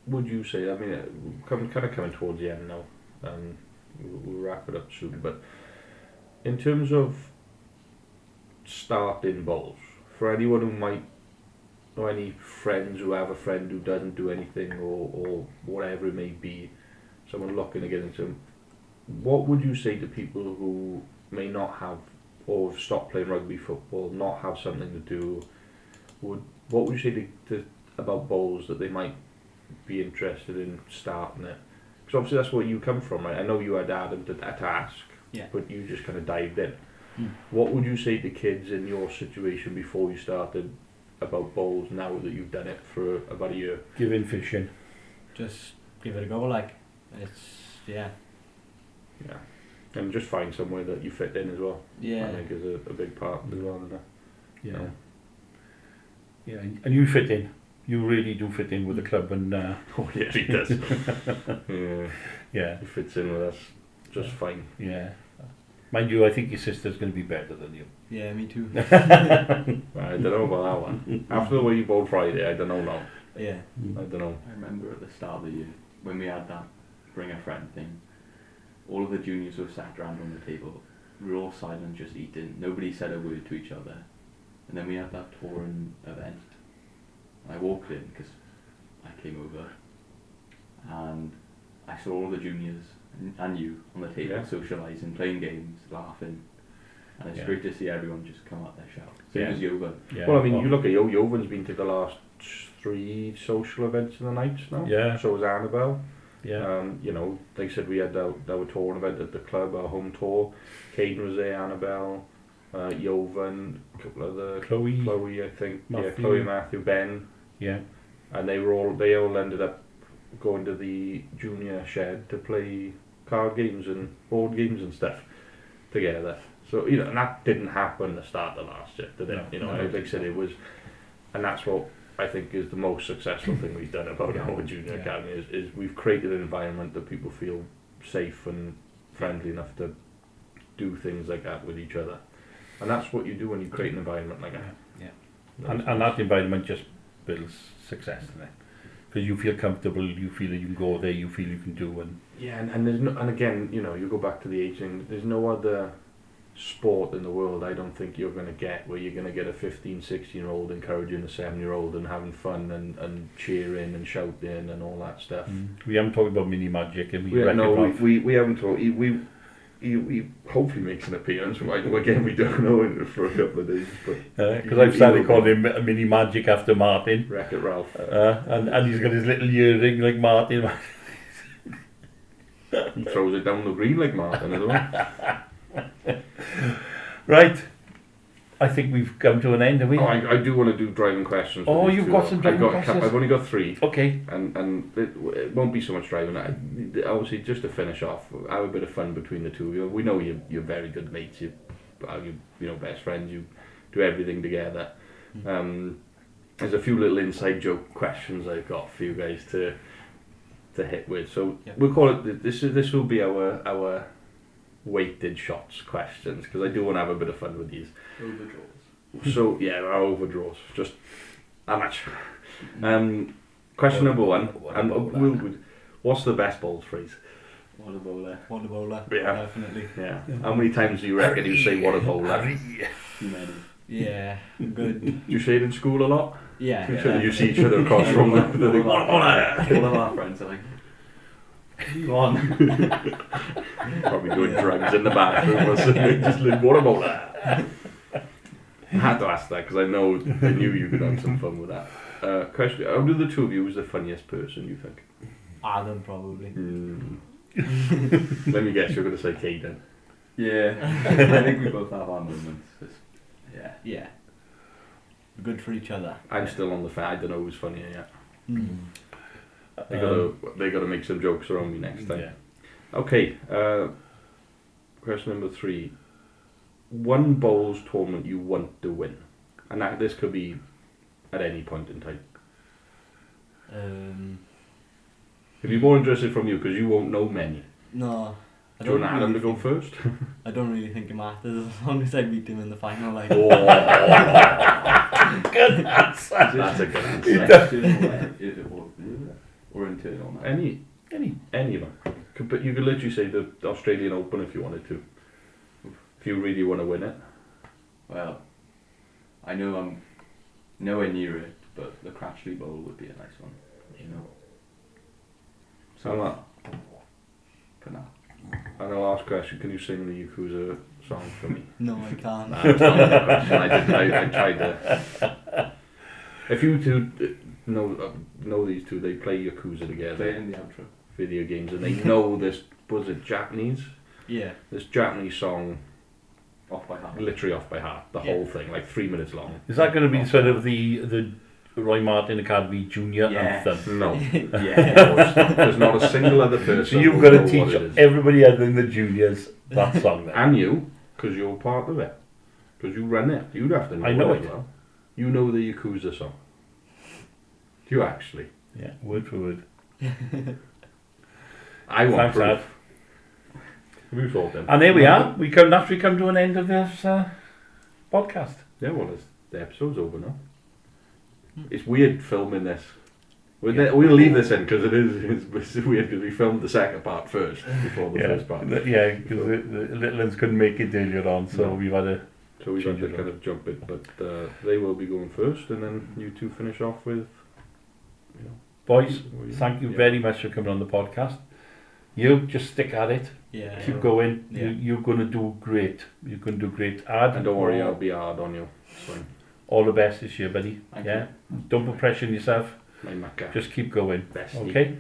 would you say? I mean, kind of coming towards the end now, and we'll wrap it up soon. But in terms of starting bowls, for anyone who might, or any friends who have a friend who doesn't do anything, or whatever it may be, someone looking to get into them, what would you say to people who may not have, or have stopped playing rugby, football, not have something to do? What would you say to about bowls that they might be interested in starting it? Because obviously that's where you come from, right? I know you had Adam to ask, Yeah. but you just kind of dived in. Mm. What would you say to kids in your situation before you started about bowls now that you've done it for about a year? give in fishing. Just give it a go, like. Yeah. Yeah. And just find somewhere that you fit in as well. Yeah. I think is a big part as well. Isn't it? Yeah, yeah, and you fit in. You really do fit in with the club, and Oh yeah, he does. Yeah, yeah, he fits in with us just fine. yeah. Mind you, I think your sister's going to be better than you. Yeah, me too. I don't know about that one. After the way you bowled Friday, I don't know now. Yeah. I don't know. I remember at the start of the year when we had that bring a friend thing. All of the juniors were sat around on the table. We were all silent, just eating. Nobody said a word to each other. And then we had that touring event. I walked in because I came over, and I saw all the juniors and you on the table, Yeah. socialising, playing games, laughing, and it's Yeah. great to see everyone just come out their shell. Same Yeah. as Yoba. Yeah. Well, I mean, you look at Yoven's been to the last 3 social events in the nights now. Yeah. So has Annabelle. Yeah. You know, like I said, we had our touring event at the club, our home tour. Caden was there, Annabelle, Yovan, a couple of the Chloe. I think. Matthew. Yeah, Chloe, Matthew, Ben. Yeah. And they all ended up going to the junior shed to play card games and board games and stuff together. So, you know, and that didn't happen at the start of last year, did it? No, You know, no. like I said, it was, and that's what I think is the most successful thing we've done about our junior Yeah. academy is we've created an environment that people feel safe and friendly enough to do things like that with each other. And that's what you do when you create an environment like that. Yeah. And that environment just builds success, doesn't it? Because you feel comfortable, you feel that you can go there, you feel you can do, and Yeah, and there's no, and again, you know, you go back to the age thing, there's no other sport in the world I don't think you're going to get where you're going to get a 15, 16-year-old encouraging a 7-year-old and having fun and cheering and shouting and all that stuff. we haven't talked about Mini Magic, and We haven't talked. He hopefully makes an appearance. Again, we don't know him for a couple of days, but because I've started calling him a Mini Magic after Martin, Wreck-It Ralph. and he's got his little earring like Martin. He throws it down the green like Martin as well. Right, I think we've come to an end, have we? Oh, I do want to do driving questions. with Oh, these you've two, got though. some driving questions? I've only got 3. Okay. And it won't be so much driving. Obviously, just to finish off, have a bit of fun between the two of you. We know you're very good mates. You know, best friends. You do everything together. There's a few little inside joke questions I've got for you guys to hit with. So we'll call it. This will be our weighted shots questions because I do want to have a bit of fun with these. Overdraws. So yeah, our overdraws. Just how much? Question number 1. And what's the best bowls phrase? What a bowler. What a bowler. Yeah. Definitely. Yeah. How many times do you reckon you say what a bowler? Too many. Yeah. Good. Do you say it in school a lot? Yeah. So you see each other across from them. They think, what a bowler! All of our friends are like, go on. Probably doing drugs in the bathroom or something. Just like, what a bowler! I had to ask that because I knew you could have some fun with that. Question: how do the two of you is the funniest person you think? Adam probably. Let me guess, you're going to say Caden. Yeah. I think we both have our moments. Yeah. Yeah. Good for each other. I'm still on the fence. I don't know who's funnier yet. Mm. They got to make some jokes around me next time. Yeah. Okay. Question number 3. One bowls tournament you want to win, and this could be at any point in time. It'd be more interested from you because you won't know many. No. I Do you don't want Adam to really go first? I don't really think it matters as long as I beat him in the final. Like. Oh, Good answer. that's a good answer. External or internal now? Any of them. But you could literally say the Australian Open if you wanted to. If you really want to win it. Well, I know I'm nowhere near it, but the Cratchley Bowl would be a nice one. You know. So, for now. and the last question, can you sing the Yakuza song for me? No, I can't. Nah, it's not a question. I tried to. If you two know these two, they play Yakuza Play it together, in the outro. video games, and they know this. Was it Japanese? Yeah. This Japanese song, Off by heart. literally off by heart, the whole thing, like 3 minutes long. Is that going to be sort of the Roy Martin Academy Junior Yeah. anthem? No, Yeah. no, it's not. There's not a single other person. So you've who got to know what teach it is. everybody other than the juniors that song then. And you, because you're part of it, because you run it. You'd have to know. I know it as well. You know the Yakuza song. Do you actually? Yeah, word for word. I want Thanks, proof. Ad. Have you thought them? And there we are. That's we come to an end of this podcast. Yeah, well, the episode's over now. It's weird filming this. We'll leave this in because it's weird because we filmed the second part first before the first part. Yeah, because the little ones couldn't make it earlier on, so No. we've had to. So we've had Change to it kind of jump it, but they will be going first, and then you two finish off with. Boys, thank you very much for coming on the podcast. You just stick at it. Yeah. Keep going. Yeah. You're going to do great. You're going to do great. Ad, And don't worry, I'll be hard on you. It's fine. all the best this year, buddy. Thank yeah. Don't put pressure on yourself. My maca. Just keep going. Bestie. Okay.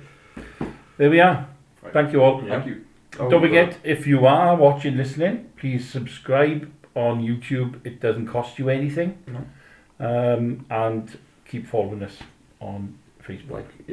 There we are. Right. Thank you all. Yeah. Thank you. Oh, Don't forget, if you are watching, listening, please subscribe on YouTube. It doesn't cost you anything. No. And keep following us on Facebook. Like,